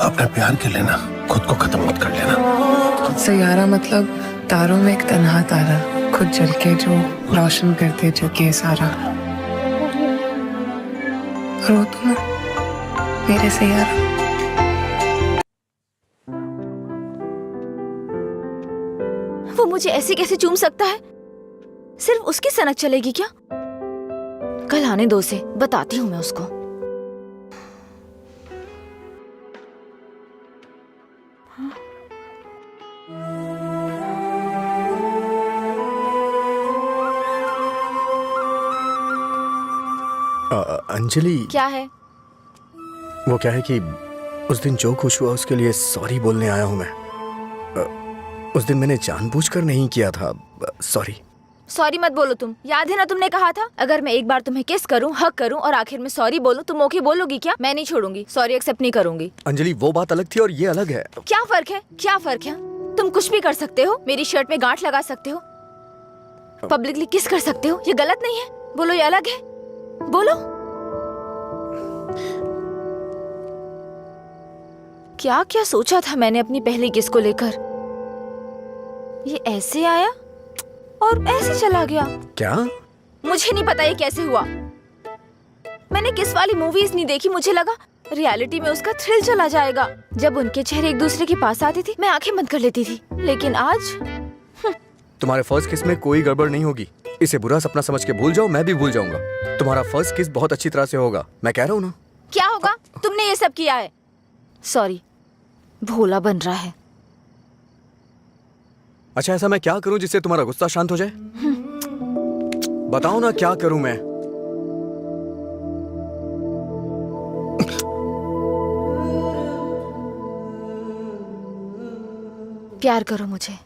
अपने प्यार के लिए ना खुद को खत्म मत कर लेना। सैयारा मतलब तारों में एक तन्हा तारा, खुद जल के जो रोशन करते जगे सारा। रो तुम मेरे सैयारा। वो मुझे ऐसे कैसे चूम सकता है? सिर्फ उसकी सनक चलेगी क्या? कल आने दो उसे, बताती हूँ मैं उसको। अंजलि, क्या है? वो क्या है कि उस दिन जो कुछ हुआ उसके लिए सॉरी बोलने आया हूँ मैं। उस दिन मैंने जानबूझकर नहीं किया था। सॉरी। सॉरी मत बोलो तुम। याद है ना तुमने कहा था अगर मैं एक बार तुम्हें किस करूं, हक करूं और आखिर में सॉरी बोलूं तुम ओके बोलोगी क्या? मैं नहीं छोड़ूंगी, सॉरी एक्सेप्ट नहीं करूंगी। अंजलि, वो बात अलग थी और ये अलग है। क्या फर्क है? क्या फर्क है? तुम कुछ भी कर सकते हो, मेरी शर्ट में गांठ लगा सकते हो, पब्लिकली किस कर सकते हो, ये गलत नहीं है? बोलो ये अलग है? बोलो। क्या क्या सोचा था मैंने अपनी पहली किस को लेकर? ये ऐसे आया और ऐसे चला गया। क्या? मुझे नहीं पता ये कैसे हुआ। मैंने किस वाली मूवीज नहीं देखी, मुझे लगा रियलिटी में उसका थ्रिल चला जाएगा। जब उनके चेहरे एक दूसरे के पास आते थे मैं आंखें बंद कर लेती थी, लेकिन आज तुम्हारे फर्स्ट किस में कोई गड़बड़ नहीं होगी। इसे बुरा सपना समझ के भूल जाओ, मैं भी भूल जाऊंगा। तुम्हारा फर्स्ट किस बहुत अच्छी तरह से होगा, मैं कह रहा हूँ ना। क्या होगा? तुमने ये सब किया है। सॉरी, भोला बन रहा है। अच्छा, ऐसा मैं क्या करूं जिससे तुम्हारा गुस्सा शांत हो जाए? बताओ ना, क्या करूं मैं? प्यार करो मुझे।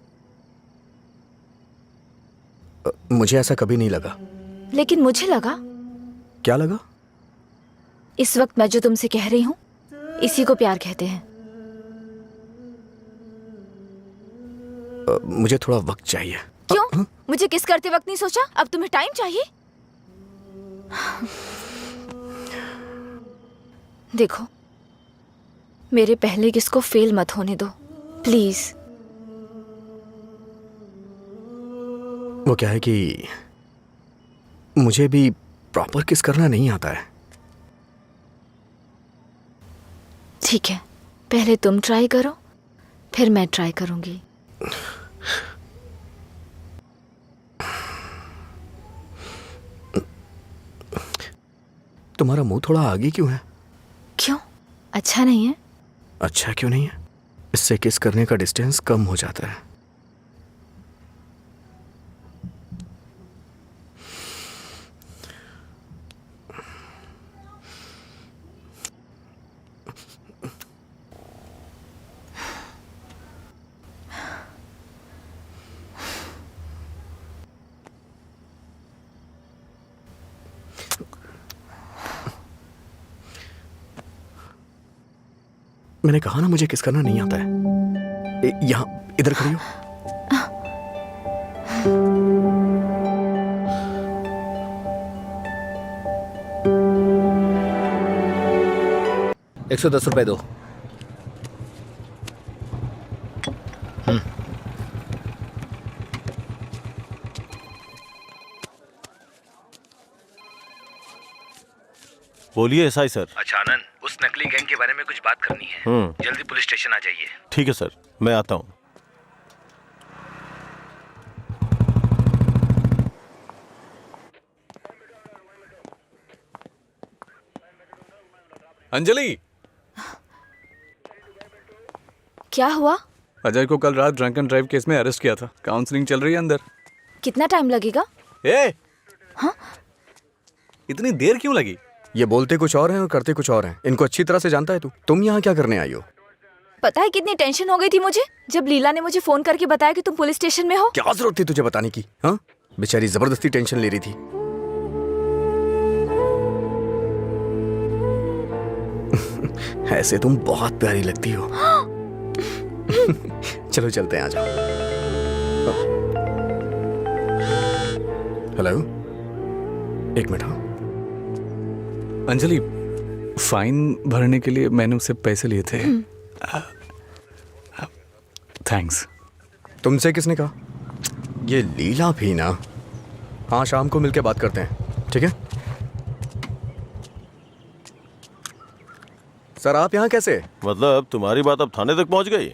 मुझे ऐसा कभी नहीं लगा। लेकिन मुझे लगा। क्या लगा? इस वक्त मैं जो तुमसे कह रही हूँ इसी को प्यार कहते हैं। मुझे थोड़ा वक्त चाहिए। क्यों? मुझे किस करते वक्त नहीं सोचा? अब तुम्हें टाइम चाहिए? देखो, मेरे पहले किस को फेल मत होने दो प्लीज। वो क्या है कि मुझे भी प्रॉपर किस करना नहीं आता है। ठीक है, पहले तुम ट्राई करो, फिर मैं ट्राई करूंगी। तुम्हारा मुंह थोड़ा आगे क्यों है? क्यों? अच्छा नहीं है? अच्छा क्यों नहीं है? इससे किस करने का डिस्टेंस कम हो जाता है। मैंने कहा ना मुझे किस करना नहीं आता है। यहाँ इधर खड़ी हो। ₹110 दो। बोलिए एसआई सर। अच्छा आनंद, उस नकली गैंग के बारे में कुछ बात करनी है। जल्दी पुलिस स्टेशन आ जाइए। ठीक है सर, मैं आता हूँ। अंजलि, क्या हुआ? अजय को कल रात ड्रंक एंड ड्राइव केस में अरेस्ट किया था। काउंसलिंग चल रही है अंदर। कितना टाइम लगेगा? हाँ? इतनी देर क्यों लगी? ये बोलते कुछ और हैं और करते कुछ और हैं। इनको अच्छी तरह से जानता है तू। तुम यहाँ क्या करने आई हो? पता है कितनी टेंशन हो गई थी मुझे जब लीला ने मुझे फोन करके बताया कि तुम पुलिस स्टेशन में हो। क्या जरूरत थी तुझे बताने की? हाँ, बेचारी जबरदस्ती टेंशन ले रही थी। ऐसे तुम बहुत प्यारी लगती हो। चलो चलते हैं, आ जाओ। हेलो, एक मिनट। हाँ अंजलि, फाइन भरने के लिए मैंने उससे पैसे लिए थे। थैंक्स। तुमसे किसने कहा? ये लीला भी ना। हाँ, शाम को मिलके बात करते हैं, ठीक है? सर आप यहाँ कैसे? मतलब तुम्हारी बात अब थाने तक पहुंच गई?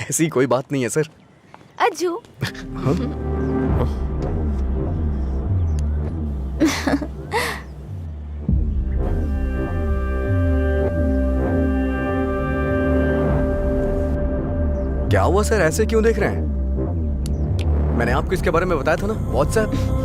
ऐसी कोई बात नहीं है सर। अज्जू। क्या हुआ सर, ऐसे क्यों देख रहे हैं? मैंने आपको इसके बारे में बताया था ना, व्हाट्सएप।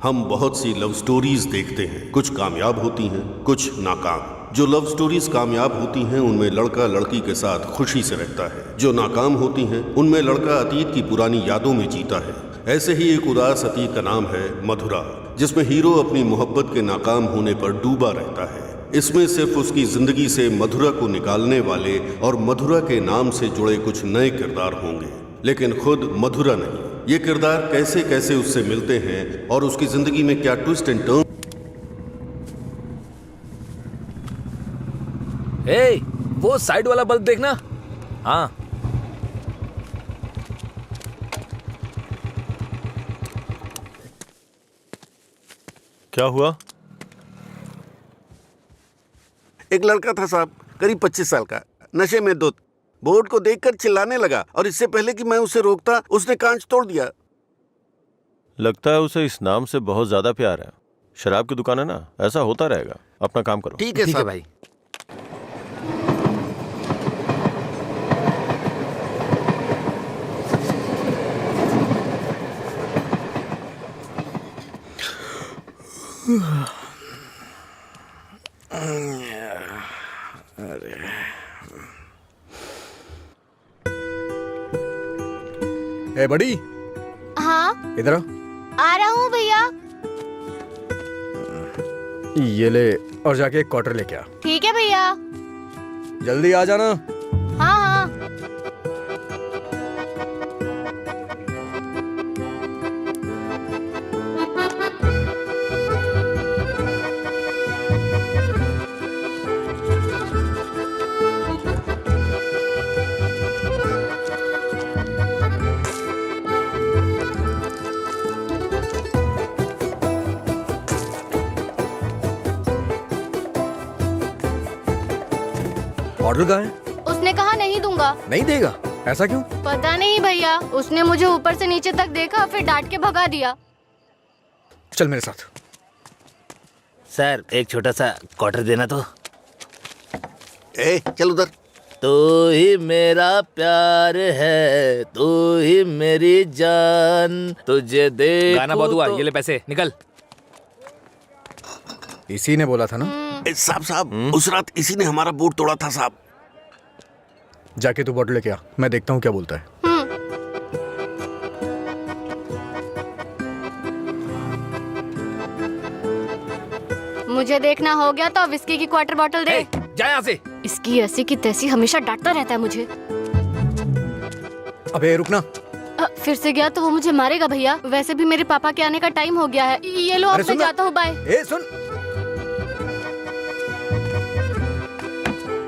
हम बहुत सी लव स्टोरीज देखते हैं, कुछ कामयाब होती हैं, कुछ नाकाम। जो लव स्टोरीज कामयाब होती हैं उनमें लड़का लड़की के साथ खुशी से रहता है, जो नाकाम होती हैं उनमें लड़का अतीत की पुरानी यादों में जीता है। ऐसे ही एक उदास अतीत का नाम है मधुरा, जिसमें हीरो अपनी मोहब्बत के नाकाम होने पर डूबा रहता है। इसमें सिर्फ उसकी जिंदगी से मधुरा को निकालने वाले और मधुरा के नाम से जुड़े कुछ नए किरदार होंगे, लेकिन खुद मधुरा नहीं। ये किरदार कैसे कैसे उससे मिलते हैं और उसकी जिंदगी में क्या ट्विस्ट एंड टर्न। ए, वो साइड वाला बल्ब देखना। हाँ, क्या हुआ? एक लड़का था साहब, करीब 25 साल का, नशे में धुत, बोर्ड को देखकर चिल्लाने लगा और इससे पहले कि मैं उसे रोकता उसने कांच तोड़ दिया। लगता है उसे इस नाम से बहुत ज्यादा प्यार है। शराब की दुकान है ना, ऐसा होता रहेगा। अपना काम करो। ठीक है साहब। भाई। ए बड़ी, हाँ इधर आ रहा हूँ भैया। ये ले और जाके एक क्वार्टर लेके आ। ठीक है भैया। जल्दी आ जाना। हाँ हाँ। ऑर्डर कहाँ है? उसने कहा नहीं दूंगा। नहीं देगा? ऐसा क्यों? पता नहीं भैया, उसने मुझे ऊपर से नीचे तक देखा फिर डांट के भगा दिया। चल मेरे साथ। सर एक छोटा सा क्वार्टर देना तो। ए, चल उधर। तू ही मेरा प्यार है, तू ही मेरी जान, तुझे देख। गाना बहुत हुआ, ये ले पैसे, निकल। इसी ने बोला था ना? साहब, उस रात इसी ने हमारा बोर्ड तोड़ा था साहब। जाके तू बॉटल लेके आ, मैं देखता हूँ क्या बोलता है। मुझे देखना हो गया तो विस्की की क्वार्टर बॉटल दे। जा यहाँ से। इसकी ऐसी की तैसी हमेशा डांटता रहता है मुझे। अबे रुकना। फिर से गया तो वो मुझे मारेगा भैया। वैसे भी मेरे पापा के आने का टाइम हो गया है। ये लो, अब मैं जाता हूँ, बाय। ए सुन,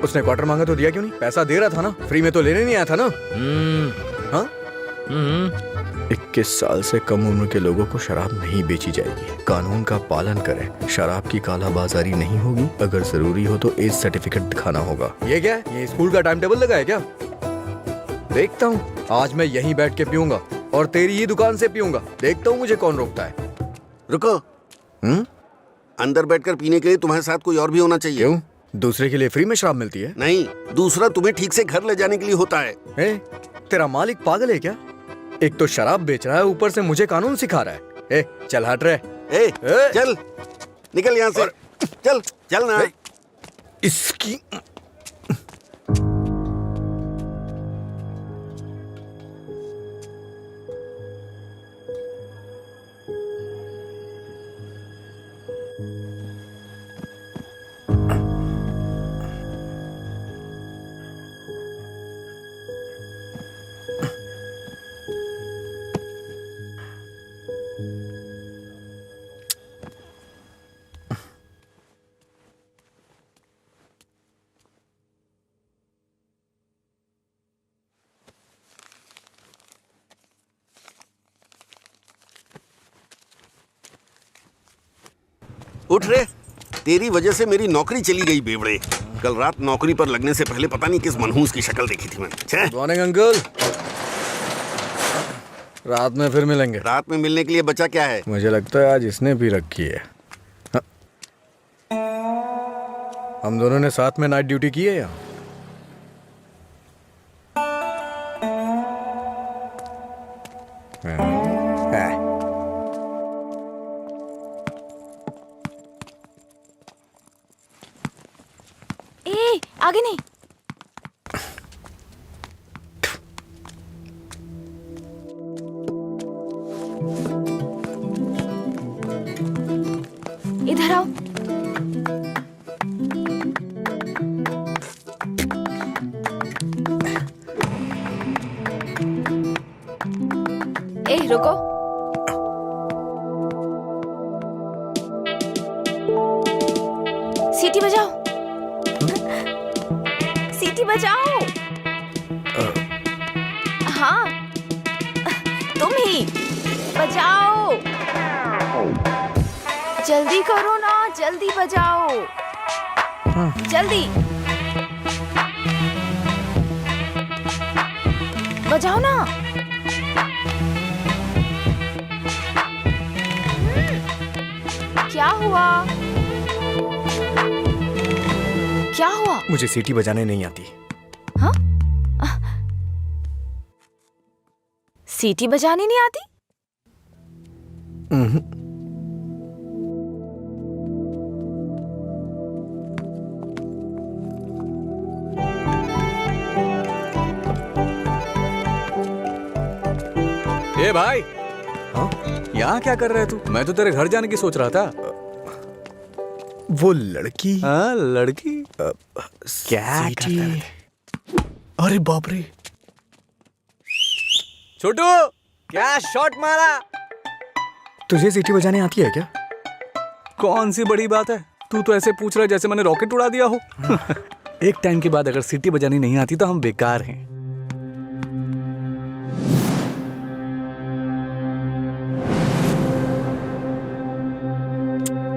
उसने क्वार्टर मांगा तो दिया क्यों नहीं? पैसा दे रहा था ना, फ्री में तो लेने नहीं आया था ना? हाँ? 21 साल से कम उम्र के लोगों को शराब नहीं बेची जाएगी। कानून का पालन करें। शराब की कालाबाजारी नहीं होगी। अगर जरूरी हो तो एज सर्टिफिकेट दिखाना होगा। ये क्या है? ये स्कूल का टाइम टेबल लगा है क्या? देखता हूँ, आज मैं यहीं बैठ के पीऊंगा और तेरी ही दुकान से पीऊंगा। देखता हूँ मुझे कौन रोकता है। रुको। अंदर बैठकर पीने के लिए तुम्हारे साथ कोई और भी होना चाहिए। क्यों? दूसरे के लिए फ्री में शराब मिलती है? नहीं, दूसरा तुम्हें ठीक से घर ले जाने के लिए होता है। ए, तेरा मालिक पागल है क्या? एक तो शराब बेच रहा है, ऊपर से मुझे कानून सिखा रहा है। ए, चल हट रहे। ए, चल निकल यहाँ से। चल चल ना। इसकी उठ रे, तेरी वजह से मेरी नौकरी चली गई बेवड़े। कल रात नौकरी पर लगने से पहले पता नहीं किस मनहूस की शक्ल देखी थी मैंने। Good morning uncle. रात में फिर मिलेंगे। रात में मिलने के लिए बचा क्या है? मुझे लगता है आज इसने भी रखी है। हाँ। हम दोनों ने साथ में नाइट ड्यूटी की है या? ए, आगे नहीं। इधर आओ। ए, रुको। सीटी बजाओ। सीटी बजाओ। हाँ, तुम ही बजाओ। जल्दी करो ना, जल्दी बजाओ। जल्दी बजाओ ना। क्या हुआ? क्या हुआ? मुझे सीटी बजाने नहीं आती। हाँ? सीटी बजानी नहीं आती? ए भाई, हाँ? यहाँ क्या कर रहे तू? मैं तो तेरे घर जाने की सोच रहा था। वो लड़की। हाँ, लड़की क्या सीटी? अरे बाप रे। छोटू, क्या शॉट मारा? तुझे सीटी बजाने आती है क्या? कौन सी बड़ी बात है? तू तो ऐसे पूछ रहा है जैसे मैंने रॉकेट उड़ा दिया हो। एक टाइम के बाद अगर सीटी बजानी नहीं आती तो हम बेकार हैं।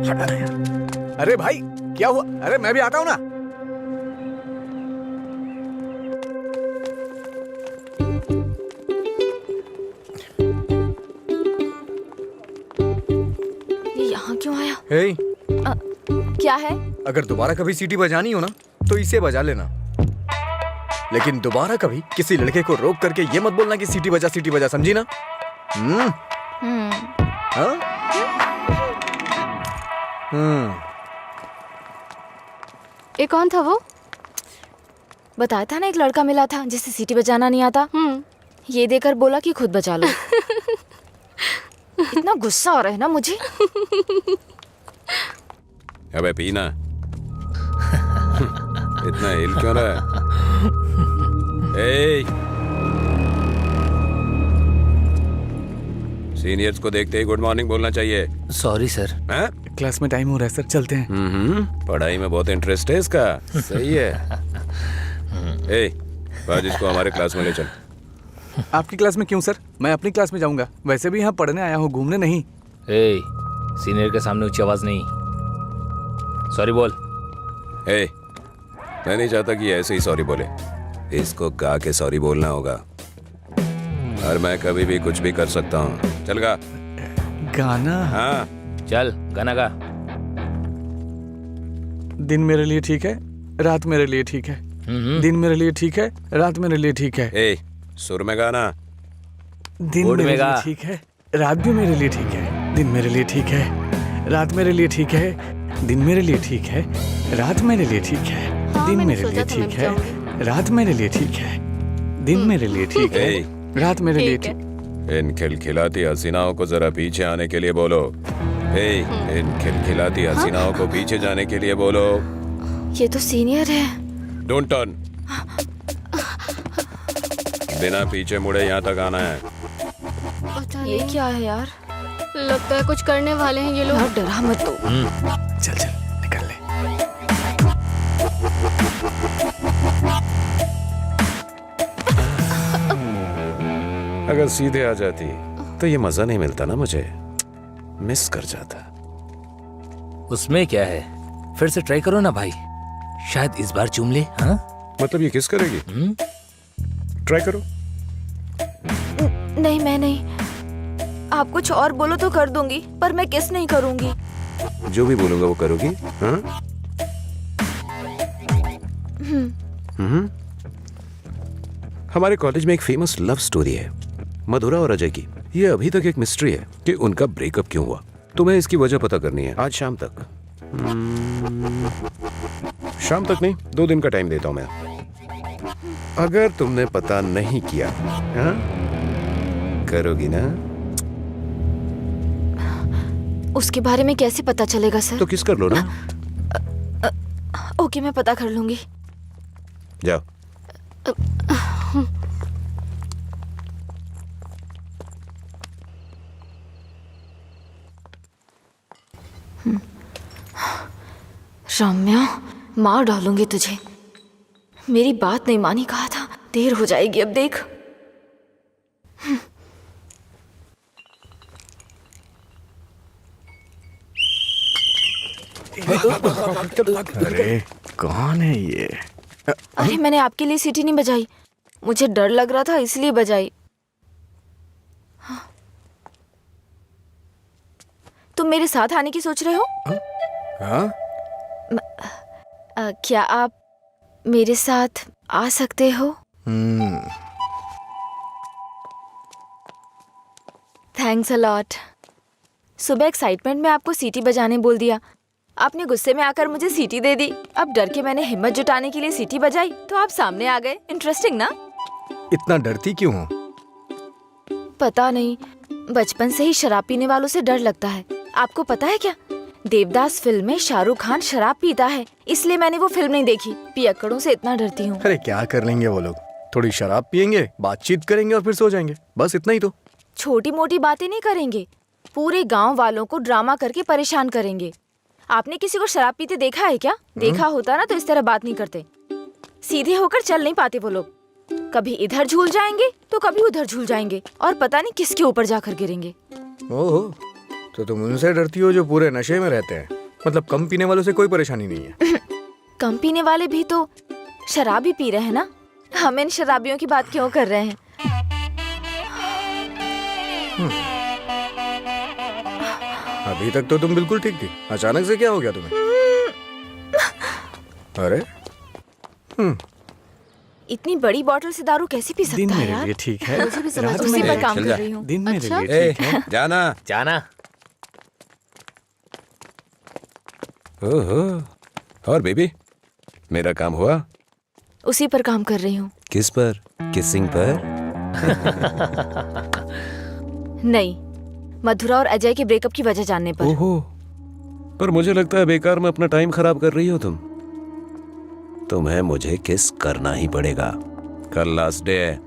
हटा ना यार। अरे भाई, क्या हुआ? अरे मैं भी आता हूं ना। ये यहाँ क्यों आया? हे, क्या है? अगर दोबारा कभी सीटी बजानी हो ना तो इसे बजा लेना, लेकिन दोबारा कभी किसी लड़के को रोक करके ये मत बोलना कि सीटी बजा, समझी ना? हाँ? ये कौन था वो? बताया था ना, एक लड़का मिला था जिसे सीटी बजाना नहीं आता। ये देकर बोला कि खुद बजा लो। इतना गुस्सा आ रहा है ना मुझे। अबे पीना। इतना हिल क्यों रहा है? ए, सीनियर्स को देखते ही गुड मॉर्निंग बोलना चाहिए। Sorry sir. हैं? क्लास में टाइम हो रहा है सर, चलते हैं। पढ़ाई में बहुत इंटरेस्ट है इसका। सही है। ए, आज इसको हमारे क्लास में ले चल। आपकी क्लास में क्यों सर? मैं अपनी क्लास में जाऊंगा। वैसे भी यहाँ पढ़ने आया हूँ, घूमने नहीं। ए, सीनियर के सामने ऊंची आवाज नहीं। सॉरी बोल। ए, मैं नहीं चाहता कि ऐसे ही सॉरी बोले। इसको गा के सॉरी बोलना होगा। और मैं कभी भी कुछ भी कर सकता हूँ। चल गा। गाना? हाँ चल गाना गा। दिन मेरे लिए ठीक है, रात मेरे लिए ठीक है। दिन मेरे लिए ठीक है, रात मेरे लिए ठीक है। ए, सुर में गाना। दिन बोर्ड मेरे में लिए गा। ठीक है, रात भी मेरे लिए ठीक है। दिन मेरे लिए ठीक है, रात मेरे लिए ठीक है। दिन मेरे लिए ठीक है, रात मेरे लिए ठीक है। हाँ, दिन मैंने मेरे सोचा लिए था मैं ठीक है, जाऊंगी। रात मेरे लिए ठीक है। दिन मेरे लिए ठीक है, ए, रात मेरे लिए ठीक है। ठीक। इन खिलखिलाती हसीनाओं को जरा पीछे आने के लिए बोलो। ए, इन खिलखिलाती हसीनाओं को पीछे जाने के लिए बोलो। ये तो सीनियर है। Don't turn. बिना पीछे मुड़े यहाँ तक आना है। पता ये नहीं, क्या है यार? लगता है कुछ करने वाले हैं ये लोग। यार डरा मत तू। चल चल निकल ले। अगर सीधे आ जाती तो ये मजा नहीं मिलता ना मुझे। मिस कर जाता। उसमें क्या है, फिर से ट्राई करो ना भाई, शायद इस बार चूम ले। हाँ मतलब ये किस करेगी? ट्राई करो। नहीं मैं नहीं। आप कुछ और बोलो तो कर दूंगी, पर मैं किस नहीं करूंगी। जो भी बोलूंगा वो करोगी? हाँ? हमारे कॉलेज में एक फेमस लव स्टोरी है, मधुरा और अजय की। ये अभी तक एक मिस्ट्री है कि उनका ब्रेकअप क्यों हुआ। तुम्हें इसकी वजह पता करनी है आज शाम तक। शाम तक नहीं, 2 दिन का टाइम देता हूं मैं। अगर तुमने पता नहीं किया, हाँ? करोगी ना? उसके बारे में कैसे पता चलेगा सर? तो किस कर लो ना। ओके मैं पता कर लूंगी। जाओ। रम्या, मार डालूंगी तुझे। मेरी बात नहीं मानी, कहा था। देर हो जाएगी अब देख। अरे कौन है ये? अरे मैंने आपके लिए सीटी नहीं बजाई, मुझे डर लग रहा था इसलिए बजाई। तुम मेरे साथ आने की सोच रहे हो? हाँ? क्या आप मेरे साथ आ सकते हो? Thanks a lot. सुबह एक्साइटमेंट में आपको सीटी बजाने बोल दिया, आपने गुस्से में आकर मुझे सीटी दे दी। अब डर के मैंने हिम्मत जुटाने के लिए सीटी बजाई तो आप सामने आ गए। इंटरेस्टिंग ना? इतना डरती क्यों हो? पता नहीं, बचपन से ही शराब पीने वालों से डर लगता है। आपको पता है क्या, देवदास फिल्म में शाहरुख खान शराब पीता है, इसलिए मैंने वो फिल्म नहीं देखी। पियक्कड़ों से इतना डरती हूँ। अरे क्या कर लेंगे वो लोग, थोड़ी शराब पियेंगे, बातचीत करेंगे और फिर सो जाएंगे, बस इतना ही तो। छोटी मोटी बातें नहीं करेंगे, पूरे गांव वालों को ड्रामा करके परेशान करेंगे। आपने किसी को शराब पीते देखा है क्या? देखा होता ना तो इस तरह बात नहीं करते। सीधे होकर चल नहीं पाते वो लोग, कभी इधर झूल जाएंगे तो कभी उधर झूल जाएंगे और पता नहीं किसके ऊपर जाकर गिरेंगे। ओहो, तो तुम उनसे डरती हो जो पूरे नशे में रहते हैं। मतलब कम पीने वालों से कोई परेशानी नहीं है। कम पीने वाले भी तो शराब ही पी रहे हैं ना। हम इन शराबियों की बात क्यों कर रहे हैं? अभी तक तो तुम बिल्कुल ठीक थी, अचानक से क्या हो गया तुम्हें? अरे इतनी बड़ी बोतल से दारू कैसे पी दिन सकता है मेरे यार? लिए ठीक है, मुझे भी समझ रात उसी मेरे पर लिए काम चल कर जा। रही हूँ। दिन मेरे अच्छा? लिए ठीक है। जाना। जाना। ओहो, और बेबी, मेरा काम हुआ? उसी पर काम कर रही हूँ। किस पर? किसिंग पर? नहीं, मधुरा और अजय के ब्रेकअप की वजह जानने पर। ओहो, पर मुझे लगता है बेकार में अपना टाइम खराब कर रही हो तुम। तुम्हें मुझे किस करना ही पड़ेगा। कल लास्ट डे है।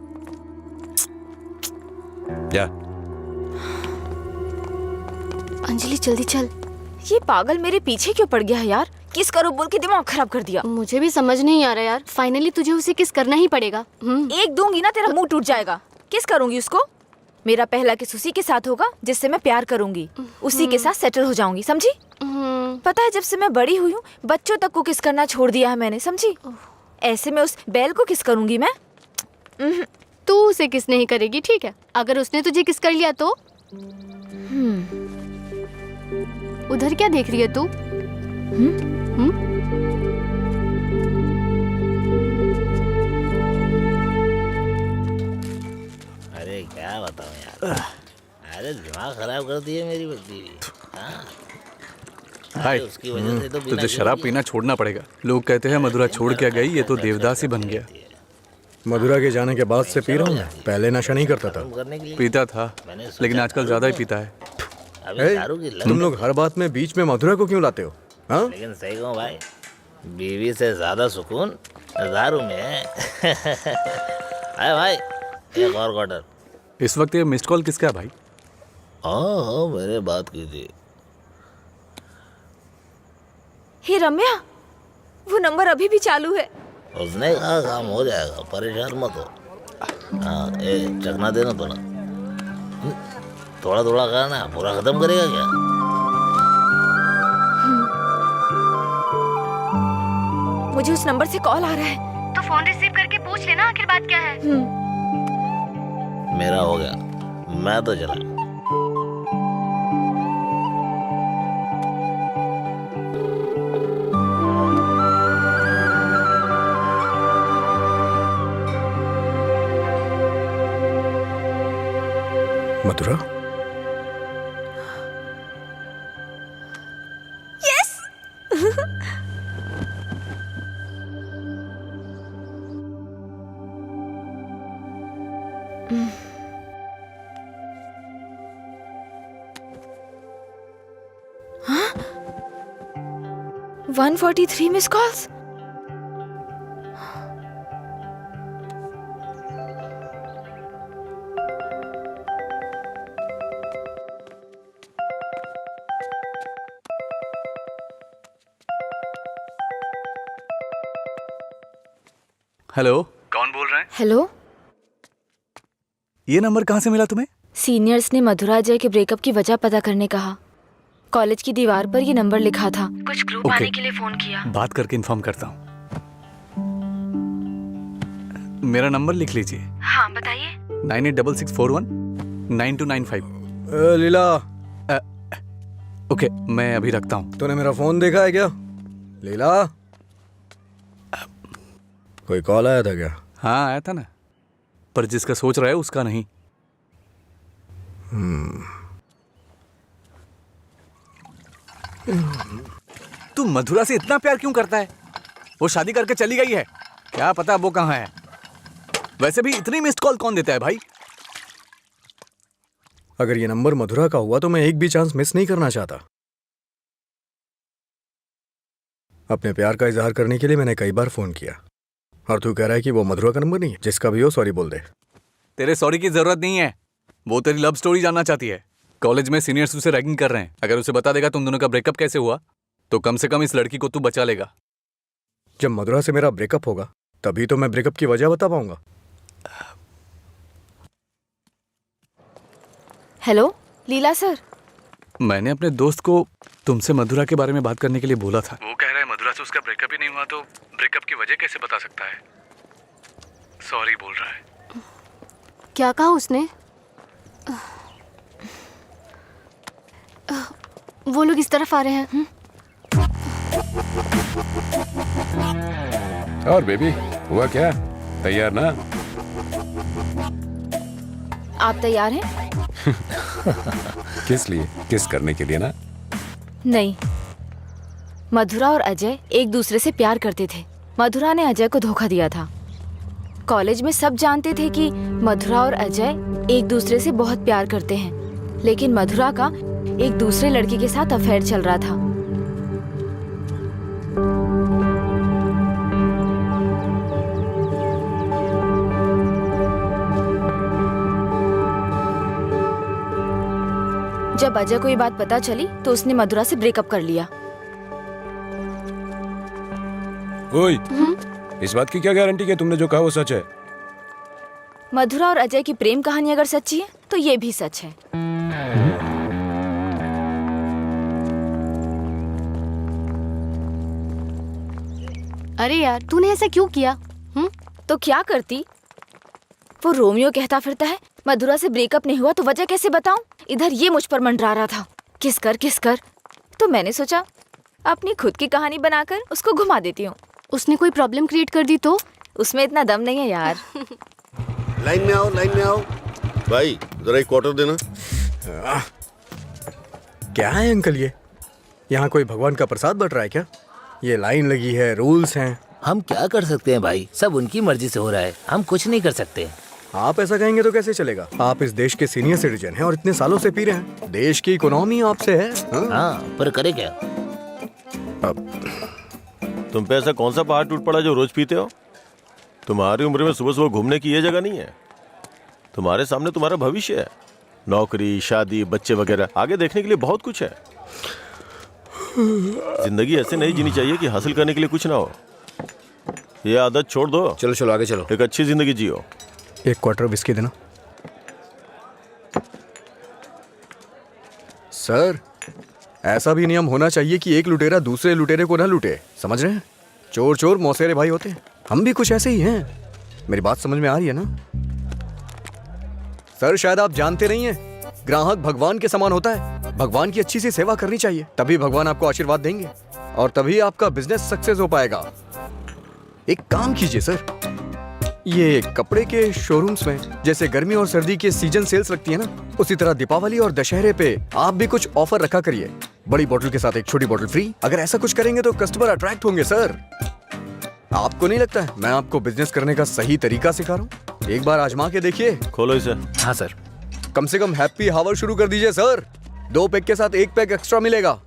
जा। अंजलि जल्दी चल। ये पागल मेरे पीछे क्यों पड़ गया है यार? किस करो बोल के दिमाग खराब कर दिया। मुझे भी समझ नहीं आ रहा यार। फाइनली तुझे उसे किस करना ही पड़ेगा। एक दूंगी ना तेरा मुंह टूट जाएगा। किस करूंगी उसको? मेरा पहला किस उसी के साथ होगा जिससे मैं प्यार करूंगी, उसी के साथ सेटल हो जाऊंगी, समझी? पता है जब से मैं बड़ी हुई हूँ बच्चों तक को किस करना छोड़ दिया है मैंने, समझी? ऐसे में उस बैल को किस करूंगी मैं? तू उसे किस नहीं करेगी, ठीक है? अगर उसने तुझे किस कर लिया तो? उधर क्या देख रही है तू? खराब कर दी है मेरी बीवी। हाँ, हाय, उसकी वजह से तो बिना तुझे शराब पीना छोड़ना पड़ेगा। लोग कहते हैं मधुरा छोड़ के गई, ये तो देवदास ही बन गया। मधुरा के जाने के बाद से पी रहा हूँ मैं। पहले नशा नहीं करता था। करने के लिए पीता था, लेकिन आजकल ज्यादा ही पीता है। अभी ए, दारू की लत। तुम लोग हर बात में बीच में मधुरा को क्यों लाते हो? हाँ? लेकिन सही कहूँ भाई, बीवी से ज्यादा सुकून दारू में है। अरे भाई, एक और क्वार्टर। इस वक्त ये मिस्ड कॉल किसका है भाई? हाँ, मैंने बात की थी। हे रम्या, वो नंबर अभी भी चालू है। उसने कहा काम हो जाएगा, परेशान मत हो। हाँ, चखना देना थोड़ा थोड़ा करना, पूरा खत्म करेगा क्या? मुझे उस नंबर से कॉल आ रहा है। तो फोन रिसीव करके पूछ लेना आखिर बात क्या है। मेरा हो गया, मैं तो चला। मधुरा, यस। 143 miss calls. हेलो, कौन बोल रहे हैं? हेलो, ये नंबर कहाँ से मिला तुम्हें? सीनियर्स ने मधुरा जय के ब्रेकअप की वजह पता करने कहा। कॉलेज की दीवार पर ये नंबर लिखा था। कुछ ग्रुप आने के लिए फोन किया। बात करके इन्फॉर्म करता हूँ। मेरा नंबर लिख लीजिए। हाँ, बताइए। 9866419295। लीला, ओके, मैं अभी रखता हूँ। तूने मेरा फोन देखा है क्या? लीला, कोई कॉल आया था क्या? हाँ, आया था ना, पर जिसका सोच रहा है उसका नहीं। तू मधुरा से इतना प्यार क्यों करता है? वो शादी करके चली गई है, क्या पता वो कहाँ है। वैसे भी इतनी मिस्ड कॉल कौन देता है भाई? अगर ये नंबर मधुरा का हुआ तो मैं एक भी चांस मिस नहीं करना चाहता। अपने प्यार का इजहार करने के लिए मैंने कई बार फोन किया, और तू कह रहा है कि वो मधुरा का नंबर नहीं है? जिसका भी हो सॉरी बोल दे। तेरे सॉरी की जरूरत नहीं है, वो तेरी लव स्टोरी जानना चाहती है। कॉलेज में सीनियर्स उसे रैगिंग कर रहे हैं। अगर उसे बता देगा तुम दोनों का ब्रेकअप कैसे हुआ, तो कम से कम इस लड़की को तू बचा लेगा। जब मधुरा से मेरा ब्रेकअप होगा तभी तो मैं ब्रेकअप की वजह बता पाऊंगा। हेलो, लीला सर। मैंने अपने दोस्त को तुमसे मधुरा के बारे में बात करने के लिए बोला था। वो कह रहा है मधुरा से उसका ब्रेकअप ही नहीं हुआ, तो ब्रेकअप की वजह कैसे बता सकता है? सॉरी बोल रहा है। क्या कहा उसने? वो लोग इस तरफ आ रहे हैं। और बेबी, हुआ क्या? तैयार ना? आप तैयार हैं? किस लिए? किस करने के लिए ना? नहीं, मधुरा और अजय एक दूसरे से प्यार करते थे। मधुरा ने अजय को धोखा दिया था। कॉलेज में सब जानते थे कि मधुरा और अजय एक दूसरे से बहुत प्यार करते हैं, लेकिन मधुरा का एक दूसरे लड़के के साथ अफेयर चल रहा था। जब अजय को ये बात पता चली तो उसने मधुरा से ब्रेकअप कर लिया। ओए, इस बात की क्या गारंटी कि तुमने जो कहा वो सच है? मधुरा और अजय की प्रेम कहानी अगर सच्ची है तो ये भी सच है। अरे यार, तूने ऐसा क्यों किया? तो क्या करती? वो रोमियो कहता फिरता है मधुरा से ब्रेकअप नहीं हुआ तो वजह कैसे बताऊं? इधर ये मुझ पर मंडरा रहा था, किस कर। तो मैंने सोचा अपनी खुद की कहानी बनाकर उसको घुमा देती हूँ। उसने कोई प्रॉब्लम क्रिएट कर दी तो? उसमें इतना दम नहीं है यार। लाइन में आओ, लाइन में आओ। भाई जरा एक क्वार्टर देना। क्या है अंकल ये? यहाँ कोई भगवान का प्रसाद बट रहा है क्या? ये लाइन लगी है, रूल्स हैं। हम क्या कर सकते हैं भाई, सब उनकी मर्जी से हो रहा है, हम कुछ नहीं कर सकते। आप ऐसा कहेंगे तो कैसे चलेगा? आप इस देश के सीनियर सिटीजन हैं और इतने सालों से पी रहे हैं। देश की इकोनॉमी आपसे है। हाँ, पर करे क्या? तुम पे ऐसा कौन सा पहाड़ टूट पड़ा जो रोज पीते हो? तुम्हारी उम्र में सुबह सुबह घूमने की ये जगह नहीं है। तुम्हारे सामने तुम्हारा भविष्य है, नौकरी, शादी, बच्चे वगैरह, आगे देखने के लिए बहुत कुछ है। जिंदगी ऐसे नहीं जीनी चाहिए कि हासिल करने के लिए कुछ ना हो। ये आदत छोड़ दो। चलो चलो आगे चलो। एक अच्छी जिंदगी जियो। 1 क्वार्टर विस्की देना। सर, ऐसा भी नियम होना चाहिए कि एक लुटेरा दूसरे लुटेरे को ना लूटे, समझ रहे हैं? चोर चोर मौसेरे भाई होते हैं। हम भी कुछ ऐसे ही हैं। मेरी बात समझ में आ रही है ना? सर, शायद आप जानते नहीं हैं, ग्राहक भगवान के समान होता है। भगवान की अच्छी सी सेवा करनी चाहिए, तभी भगवान आपको आशीर्वाद देंगे और तभी आपका बिजनेस सक्सेस हो पाएगा। एक काम कीजिए सर, ये कपड़े के शोरूम्स में जैसे गर्मी और सर्दी के सीजन सेल्स लगती है ना, उसी तरह दीपावली और दशहरे पे आप भी कुछ ऑफर रखा करिए। बड़ी बोतल के साथ एक छोटी बोतल फ्री। अगर ऐसा कुछ करेंगे तो कस्टमर अट्रैक्ट होंगे सर। आपको नहीं लगता है मैं आपको बिजनेस करने का सही तरीका सिखा रहा हूँ? एक बार आजमा के देखिए। खोलो इसे। हाँ सर। कम से कम हैप्पी हावर शुरू कर दीजिए सर। 2 पैक के साथ 1 पैक एक्स्ट्रा मिलेगा।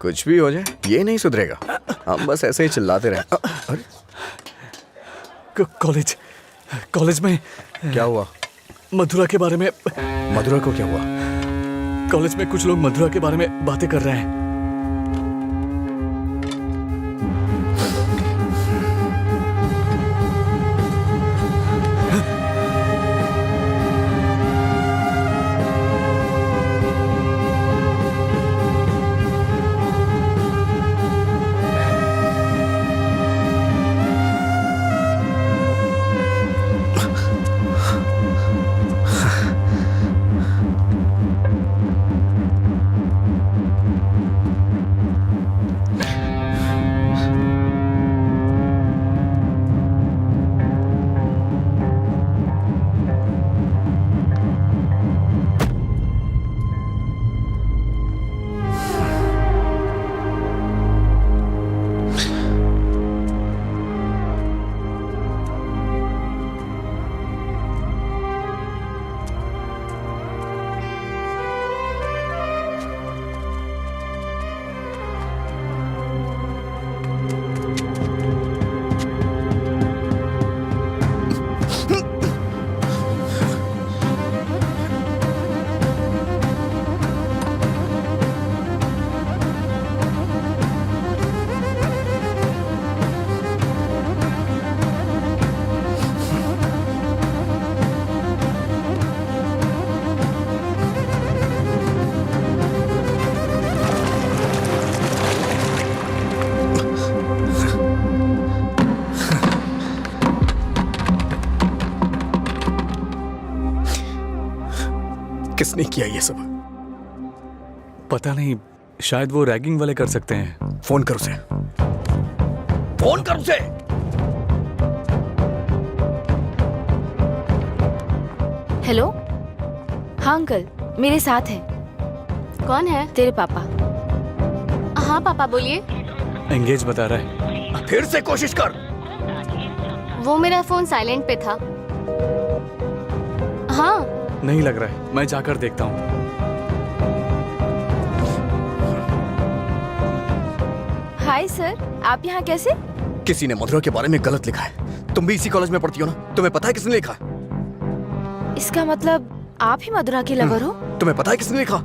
कुछ भी हो जाए ये नहीं सुधरेगा, हम बस ऐसे ही चिल्लाते रहे। अरे कॉलेज में क्या हुआ? मधुरा के बारे में। मधुरा को क्या हुआ? कॉलेज में कुछ लोग मधुरा के बारे में बातें कर रहे हैं। किसने किया ये सब? पता नहीं, शायद वो रैगिंग वाले कर सकते हैं। फोन कर उसे। फोन कर उसे। हेलो। हाँ अंकल, मेरे साथ है। कौन है? तेरे पापा। हाँ पापा बोलिए। एंगेज बता रहा है। फिर से कोशिश कर। वो मेरा फोन साइलेंट पे था। हाँ। नहीं लग रहा है, मैं जाकर देखता हूँ। हाय सर, आप यहाँ कैसे? किसी ने मधुरा के बारे में गलत लिखा है। तुम भी इसी कॉलेज में पढ़ती हो ना, तुम्हें पता है किसने लिखा? इसका मतलब आप ही मधुरा के लवर हो? तुम्हें पता है किसने लिखा?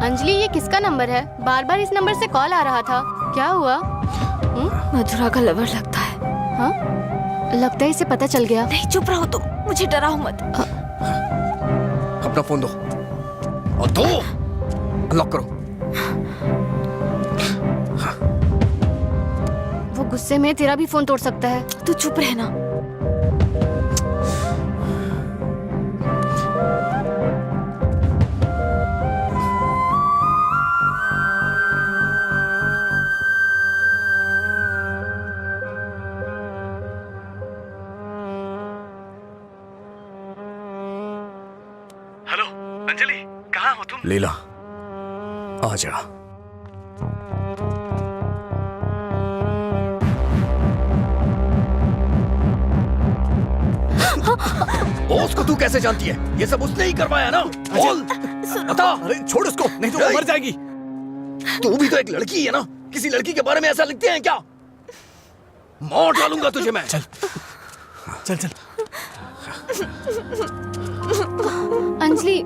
अंजलि, ये किसका नंबर है? बार बार इस नंबर से कॉल आ रहा था, क्या हुआ? मधुरा का लवर लगता है। हाँ, लगता है इसे पता चल गया। नहीं, चुप रहो तुम, मुझे डराओ मत। अपना फोन दो और दो। अनलॉक करो। वो गुस्से में तेरा भी फोन तोड़ सकता है। तू चुप रहना। कहाँ हो तुम? लीला, आ जा। बॉस को तू कैसे जानती है? ये सब उसने ही करवाया ना? बोल, बता। अरे छोड़ उसको, नहीं तो वो मर जाएगी। तू भी तो एक लड़की है ना? किसी लड़की के बारे में ऐसा लिखते हैं क्या? मार डालूंगा तुझे मैं। चल चल चल। अंजलि,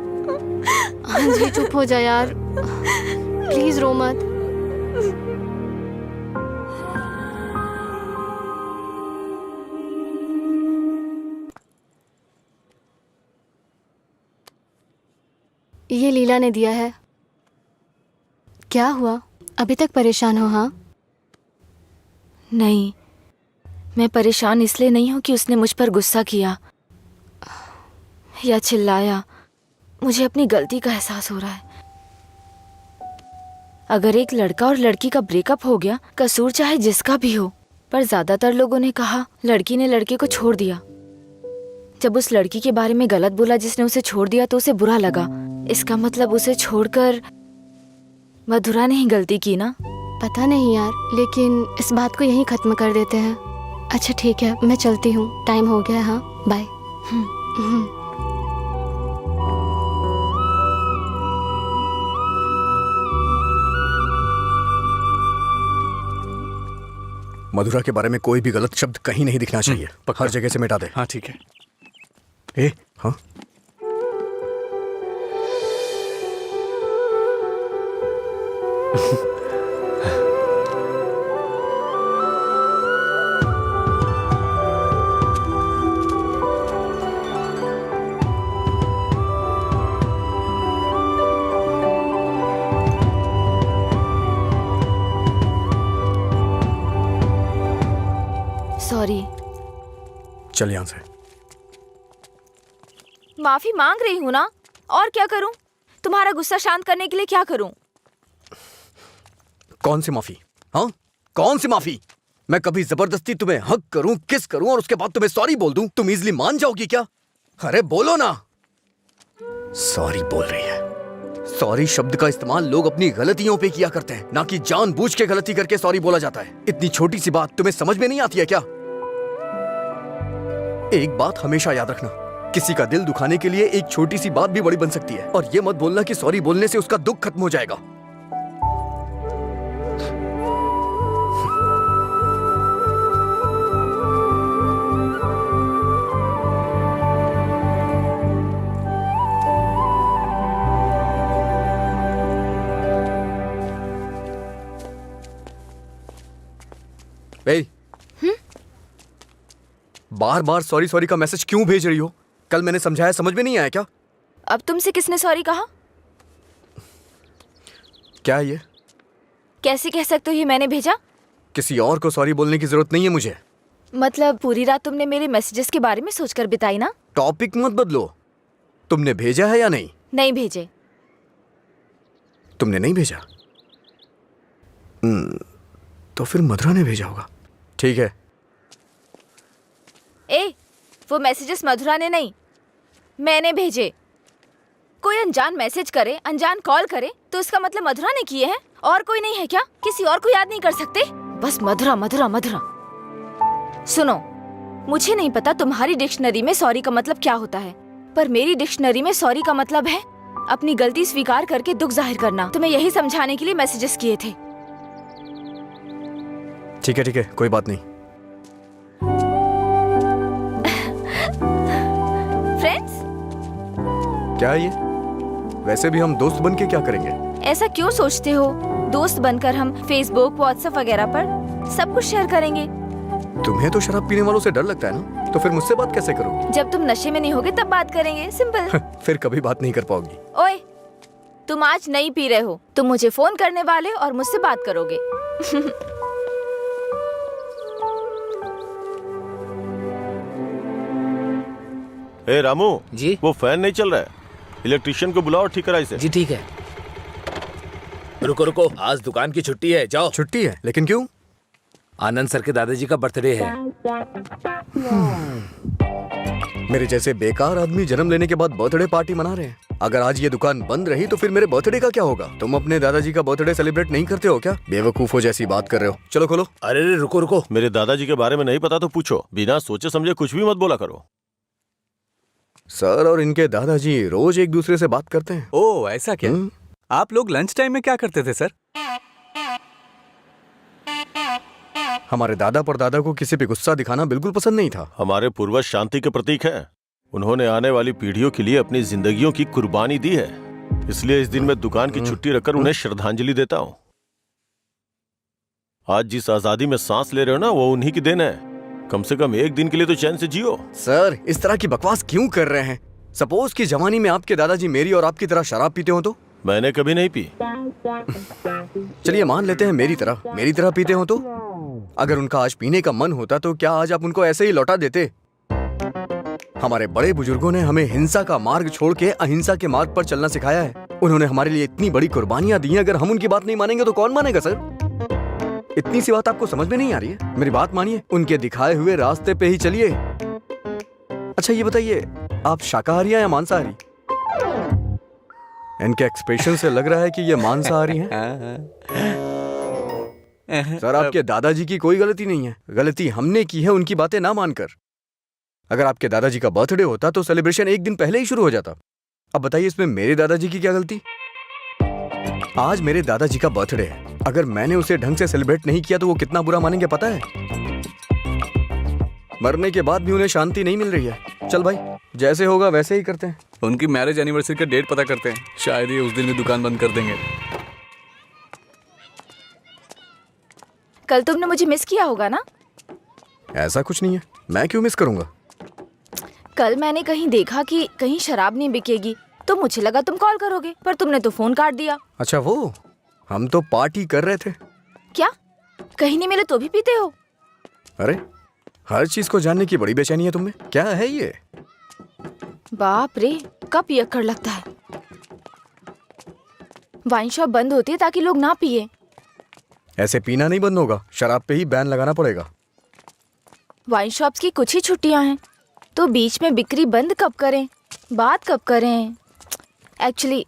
अंजलि चुप हो जा यार, प्लीज रो मत। ये लीला ने दिया है। क्या हुआ, अभी तक परेशान हो? हाँ नहीं, मैं परेशान इसलिए नहीं हूँ कि उसने मुझ पर गुस्सा किया या चिल्लाया। मुझे अपनी गलती का एहसास हो रहा है। अगर एक लड़का और लड़की का ब्रेकअप हो गया, कसूर चाहे जिसका भी हो, पर ज्यादातर लोगों ने कहा लड़की ने लड़के को छोड़ दिया। जब उस लड़की के बारे में गलत बोला जिसने उसे छोड़ दिया तो उसे बुरा लगा। इसका मतलब उसे छोड़कर मधुरा ने ही गलती की ना? पता नहीं यार, लेकिन इस बात को यहीं खत्म कर देते हैं। अच्छा ठीक है, मैं चलती हूँ, टाइम हो गया। हाँ बाय। मधुरा के बारे में कोई भी गलत शब्द कहीं नहीं दिखना चाहिए। हर जगह से मिटा दे। हाँ ठीक है। ए, हाँ सॉरी। चल यहां से। माफी मांग रही हूँ ना, और क्या करूँ? तुम्हारा गुस्सा शांत करने के लिए क्या करूँ? कौन सी माफी? हाँ, कौन सी माफी? मैं कभी जबरदस्ती तुम्हें हक करूं, किस करूं और उसके बाद तुम्हें सॉरी बोल दूं? तुम इजली मान जाओगी क्या? अरे बोलो ना। सॉरी बोल रही है। सॉरी शब्द का इस्तेमाल लोग अपनी गलतियों पे किया करते हैं, ना कि जानबूझ के गलती करके सॉरी बोला जाता है। इतनी छोटी सी बात तुम्हें समझ में नहीं आती है क्या? एक बात हमेशा याद रखना, किसी का दिल दुखाने के लिए एक छोटी सी बात भी बड़ी बन सकती है। और ये मत बोलना कि सॉरी बोलने से उसका दुख खत्म हो जाएगा। बार बार सॉरी सॉरी का मैसेज क्यों भेज रही हो? कल मैंने समझाया, समझ में नहीं आया क्या? अब तुमसे किसने सॉरी कहा? क्या ये? कैसे कह सकते हो ये मैंने भेजा? किसी और को सॉरी बोलने की जरूरत नहीं है मुझे। मतलब पूरी रात तुमने मेरे मैसेजेस के बारे में सोचकर बिताई ना? टॉपिक मत बदलो। तुमने भेजा है या नहीं? नहीं भेजे। तुमने नहीं भेजा? तो फिर मधुरा ने भेजा होगा। ठीक है। ए, वो मैसेजेस मधुरा ने नहीं, मैंने भेजे। कोई अनजान मैसेज करे, अनजान कॉल करे तो इसका मतलब मधुरा ने किए हैं? और कोई नहीं है क्या? किसी और को याद नहीं कर सकते? बस मधुरा मधुरा मधुरा। सुनो, मुझे नहीं पता तुम्हारी डिक्शनरी में सॉरी का मतलब क्या होता है, पर मेरी डिक्शनरी में सॉरी का मतलब है अपनी गलती स्वीकार करके दुख जाहिर करना। तुम्हें यही समझाने के लिए मैसेजेस किए थे। ठीक है, कोई बात नहीं। फ्रेंड्स? क्या ये? वैसे भी हम दोस्त बन के क्या करेंगे? ऐसा क्यों सोचते हो? दोस्त बनकर हम फेसबुक, व्हाट्सएप वगैरह पर सब कुछ शेयर करेंगे। तुम्हें तो शराब पीने वालों से डर लगता है ना, तो फिर मुझसे बात कैसे करोगी? जब तुम नशे में नहीं होगे तब बात करेंगे, सिंपल। फिर कभी बात नहीं कर पाओगी। ओए, तुम आज नहीं पी रहे हो, तुम मुझे फोन करने वाले और मुझसे बात करोगे। ए रामू जी? वो फैन नहीं चल रहा है, इलेक्ट्रिशियन को बुलाओ, ठीक करा इसे। जी ठीक है। रुको रुको, आज दुकान की छुट्टी है, जाओ। छुट्टी है? लेकिन क्यों? आनंद सर के दादाजी का बर्थडे है। मेरे जैसे बेकार आदमी जन्म लेने के बाद बर्थडे पार्टी मना रहे हैं। अगर आज ये दुकान बंद रही तो फिर मेरे बर्थडे का क्या होगा? तुम अपने दादाजी का बर्थडे सेलिब्रेट नहीं करते हो क्या? बेवकूफों जैसी बात कर रहे हो। चलो खोलो। अरे रुको रुको, मेरे दादाजी के बारे में नहीं पता तो पूछो, बिना सोचे समझे कुछ भी मत बोला करो। सर और इनके दादाजी रोज एक दूसरे से बात करते हैं। ओ ऐसा क्या? आप लोग लंच टाइम में क्या करते थे सर? हमारे दादा परदादा को किसी पे गुस्सा दिखाना बिल्कुल पसंद नहीं था। हमारे पूर्वज शांति के प्रतीक हैं। उन्होंने आने वाली पीढ़ियों के लिए अपनी जिंदगियों की कुर्बानी दी है, इसलिए इस दिन मैं दुकान की छुट्टी रखकर उन्हें श्रद्धांजलि देता हूँ। आज जिस आजादी में सांस ले रहे हो ना, वो उन्हीं की देन है। कम से कम एक दिन के लिए तो चैन से जियो। सर इस तरह की बकवास क्यों कर रहे हैं? सपोज कि जवानी में आपके दादाजी मेरी और आपकी तरह शराब पीते हो तो? मैंने कभी नहीं पी। चलिए मान लेते हैं मेरी तरह पीते हो तो? अगर उनका आज पीने का मन होता तो क्या आज आप उनको ऐसे ही लौटा देते? हमारे बड़े बुजुर्गों ने हमें हिंसा का मार्ग छोड़ के अहिंसा के मार्ग पर चलना सिखाया है। उन्होंने हमारे लिए इतनी बड़ी कुर्बानियां दी हैं, अगर हम उनकी बात नहीं मानेंगे तो कौन मानेगा सर? इतनी सी बात आपको समझ में नहीं आ रही है? मेरी बात मानिए, उनके दिखाए हुए रास्ते पे ही चलिए। अच्छा ये बताइए, आप शाकाहारी हैं या मांसाहारी? इनके एक्सप्रेशन से लग रहा है कि ये मांसाहारी हैं। सर आपके दादाजी की कोई गलती नहीं है, गलती हमने की है उनकी बातें ना मानकर। अगर आपके दादाजी का बर्थडे होता तो सेलिब्रेशन एक दिन पहले ही शुरू हो जाता। अब बताइए इसमें मेरे दादाजी की क्या गलती? आज मेरे दादाजी का बर्थडे है, अगर मैंने उसे ढंग से सेलिब्रेट नहीं किया तो वो कितना बुरा मानेंगे पता है? मरने के बाद भी उन्हें शांति नहीं मिल रही है। चल भाई, जैसे होगा वैसे ही करते हैं। उनकी मैरिज एनिवर्सरी का डेट पता करते हैं, शायद ये उस दिन भी दुकान बंद कर देंगे। कल तुमने मुझे मिस किया होगा ना? ऐसा कुछ नहीं है, मैं क्यों मिस करूंगा? कल मैंने कहीं देखा कि कहीं शराब नहीं बिकेगी, तो मुझे लगा तुम कॉल करोगे, पर तुमने तो फोन काट दिया। अच्छा वो, हम तो पार्टी कर रहे थे। क्या कहीं नहीं मिले तो भी पीते हो? अरे हर चीज को जानने की बड़ी बेचैनी है तुम्हें, क्या है ये? बाप रे, कब पियक्कड़ लगता है। वाइन शॉप बंद होती है ताकि लोग ना पिए। ऐसे पीना नहीं बंद होगा, शराब पे ही बैन लगाना पड़ेगा। वाइन शॉप्स की कुछ ही छुट्टियां हैं, तो बीच में बिक्री बंद कब करें, बात कब करें? एक्चुअली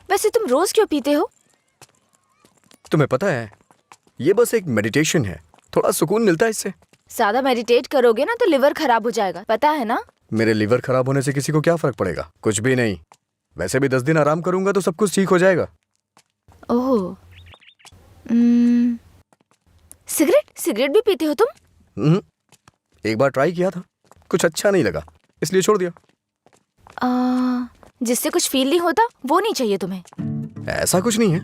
वैसे तुम रोज क्यों पीते हो? तुम्हें पता है ये बस एक मेडिटेशन है, थोड़ा सुकून मिलता है इससे। ज्यादा मेडिटेट करोगे ना तो लिवर खराब हो जाएगा, पता है ना? मेरे लिवर खराब होने से किसी को क्या फर्क पड़ेगा? कुछ भी नहीं। वैसे भी 10 दिन आराम करूंगा तो सब कुछ ठीक हो जाएगा। ओह, सिगरेट भी पीते हो तुम? एक बार ट्राई किया था, कुछ अच्छा नहीं लगा, इसलिए छोड़ दिया। जिससे कुछ फील नहीं होता वो नहीं चाहिए तुम्हें? ऐसा कुछ नहीं है।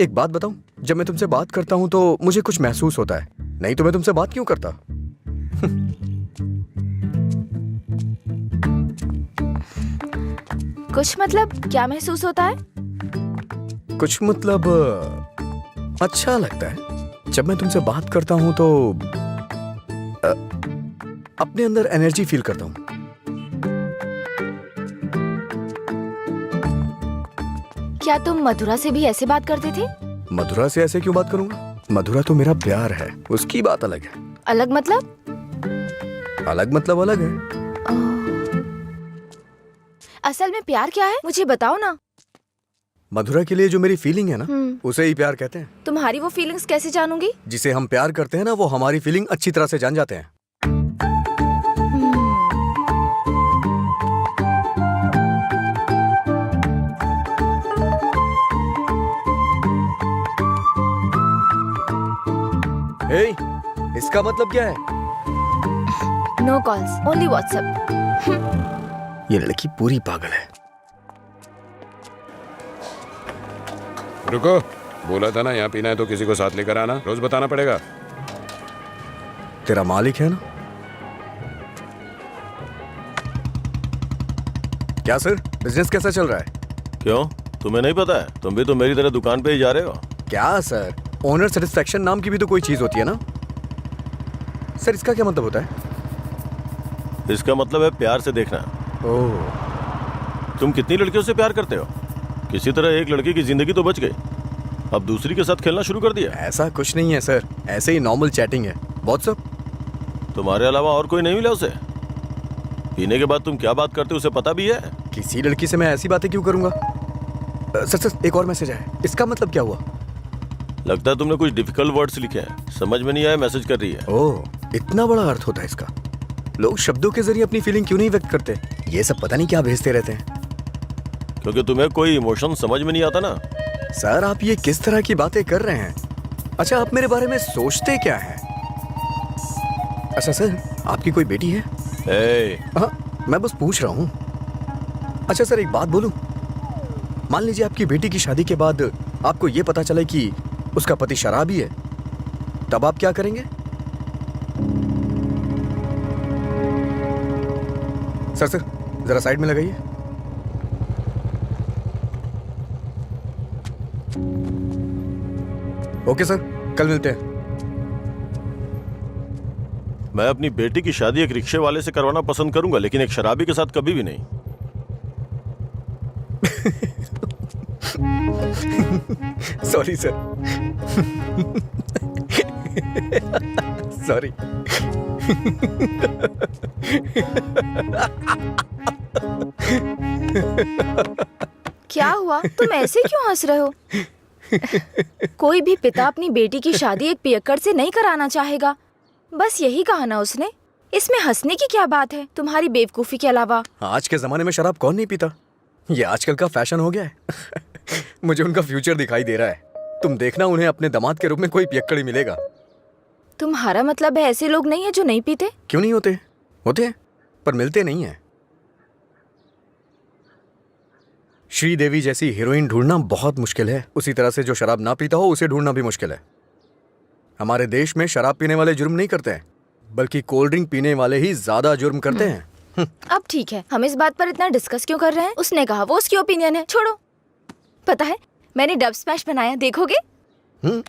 एक बात बताऊं, जब मैं तुमसे बात करता हूं तो मुझे कुछ महसूस होता है, नहीं तो मैं तुमसे बात क्यों करता? कुछ मतलब क्या महसूस होता है? कुछ मतलब अच्छा लगता है। जब मैं तुमसे बात करता हूं तो अपने अंदर एनर्जी फील करता हूं। क्या तुम मधुरा से भी ऐसे बात करते थे? मधुरा से ऐसे क्यों बात करूंगा? मधुरा तो मेरा प्यार है, उसकी बात अलग है। अलग मतलब? अलग मतलब अलग है। असल में प्यार क्या है मुझे बताओ ना। मधुरा के लिए जो मेरी फीलिंग है ना, उसे ही प्यार कहते हैं। तुम्हारी वो फीलिंग्स कैसे जानूंगी? जिसे हम प्यार करते हैं ना, वो हमारी फीलिंग अच्छी तरह से जान जाते हैं। हे, इसका मतलब क्या है? No calls, only WhatsApp. ये लड़की पूरी पागल है। रुको, बोला था ना यहाँ पीना है तो किसी को साथ लेकर आना, रोज बताना पड़ेगा। तेरा मालिक है ना? क्या सर, बिजनेस कैसा चल रहा है? क्यों, तुम्हें नहीं पता है? तुम भी तो मेरी तरह दुकान पे ही जा रहे हो। क्या सर, ओनर सेटिस्फेक्शन नाम की भी तो कोई चीज होती है ना? सर इसका क्या मतलब होता है? इसका मतलब है प्यार से देखना। ओह, तुम कितनी लड़कियों से प्यार करते हो? किसी तरह एक लड़की की जिंदगी तो बच गई। अब दूसरी के साथ खेलना शुरू कर दिया? ऐसा कुछ नहीं है सर, ऐसे ही नॉर्मल चैटिंग है। व्हाट्सअप। तुम्हारे अलावा और कोई नहीं मिला उसे? पीने के बाद तुम क्या बात करते हो उसे पता भी है? किसी लड़की से मैं ऐसी बातें क्यों करूंगा? सर एक और मैसेज है, इसका मतलब क्या हुआ? लगता है तुमने कुछ डिफिकल्ट वर्ड्स लिखे हैं, समझ में नहीं आया, मैसेज कर रही है। ओह, इतना बड़ा अर्थ होता है इसका। लोग शब्दों के जरिए अपनी फीलिंग क्यों नहीं व्यक्त करते? ये सब पता नहीं क्या भेजते रहते हैं। क्योंकि तुम्हें कोई इमोशन समझ में नहीं आता ना। सर आप ये किस तरह की बातें कर रहे हैं? अच्छा आप मेरे बारे में सोचते क्या हैं? अच्छा सर, आपकी कोई बेटी है? हाँ, मैं बस पूछ रहा हूँ। अच्छा सर एक बात बोलूं, मान लीजिए आपकी बेटी की शादी के बाद आपको ये पता चले कि उसका पति शराबी है, तब आप क्या करेंगे? सर जरा साइड में लगाइए। ओके सर, कल मिलते हैं। मैं अपनी बेटी की शादी एक रिक्शे वाले से करवाना पसंद करूंगा, लेकिन एक शराबी के साथ कभी भी नहीं। Sorry sir. सॉरी। क्या हुआ, तुम ऐसे क्यों हंस रहे हो? कोई भी पिता अपनी बेटी की शादी एक पियक्कड़ से नहीं कराना चाहेगा। बस यही कहा ना उसने। इसमें हंसने की क्या बात है तुम्हारी बेवकूफी के अलावा? आज के जमाने में शराब कौन नहीं पीता? ये आजकल का फैशन हो गया है। मुझे उनका फ्यूचर दिखाई दे रहा है। तुम देखना उन्हें अपने दामाद के रूप में कोई पियक्कड़ ही मिलेगा। तुम्हारा मतलब है ऐसे लोग नहीं है जो नहीं पीते? क्यों नहीं होते? होते हैं, पर मिलते नहीं है। श्रीदेवी जैसी हीरोइन ढूंढना बहुत मुश्किल है। उसी तरह से जो शराब ना पीता हो उसे ढूंढना भी मुश्किल है। हमारे देश में शराब पीने वाले जुर्म नहीं करते हैं, बल्कि कोल्ड ड्रिंक पीने वाले ही ज्यादा जुर्म करते हैं। अब ठीक है, हम इस बात पर इतना डिस्कस क्यों कर रहे हैं? उसने कहा, वो उसकी ओपिनियन है, छोड़ो। पता है मैंने डब स्मैश बनाया, देखोगे? मैं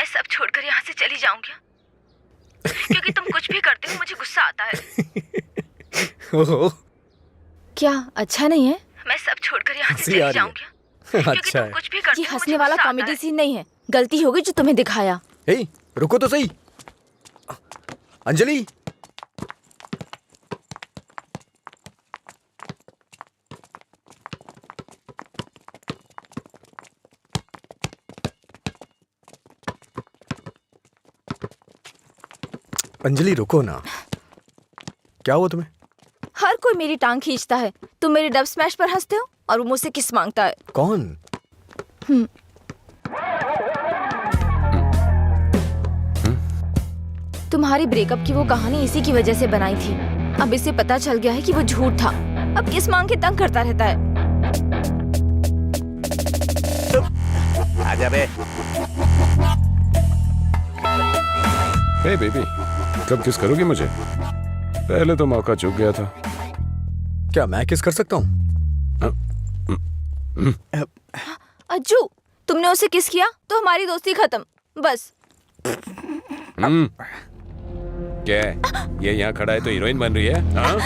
सब छोड़कर यहाँ से चली जाऊंगी क्योंकि तुम कुछ भी करते हो मुझे गुस्सा आता है। ओहो, क्या अच्छा नहीं है? मैं सब छोड़कर यहाँ से चली जाऊंगी क्योंकि अच्छा तुम है। कुछ भी करते हो। ये हंसने वाला कॉमेडी सीन नहीं है, गलती होगी जो तुम्हें दिखाया। हे, रुको तो सही। अंजलि, अंजलि रुको ना। क्या हुआ तुम्हें? हर कोई मेरी टांग खींचता है। तुम मेरे डब स्मैश पर हंसते हो और वो मुझसे किस मांगता है। कौन? तुम्हारी ब्रेकअप की वो कहानी इसी की वजह से बनाई थी। अब इसे पता चल गया है कि वो झूठ था। अब किस मांग के तंग करता रहता है। आजा बे। हे बेबी, कब किस करोगी मुझे? पहले तो मौका चूक गया था। क्या मैं किस कर सकता हूँ? अज्जू, तुमने उसे किस किया तो हमारी दोस्ती खत्म, बस। क्या है? ये यहाँ खड़ा है तो हीरोइन बन रही है? हाँ?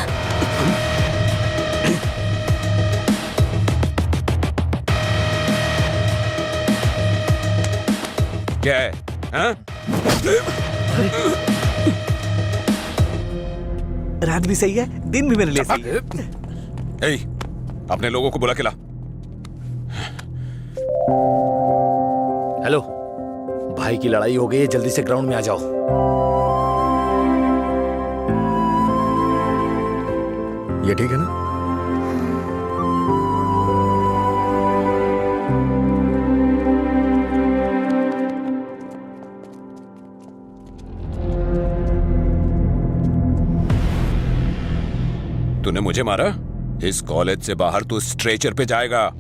क्या है? हाँ? रात भी सही है, दिन भी मेरे लिए सही है। ए, अपने लोगों को बुला के ला। हेलो, भाई की लड़ाई हो गई है, जल्दी से ग्राउंड में आ जाओ। ये ठीक है ना? तूने मुझे मारा? इस कॉलेज से बाहर तू स्ट्रेचर पे जाएगा।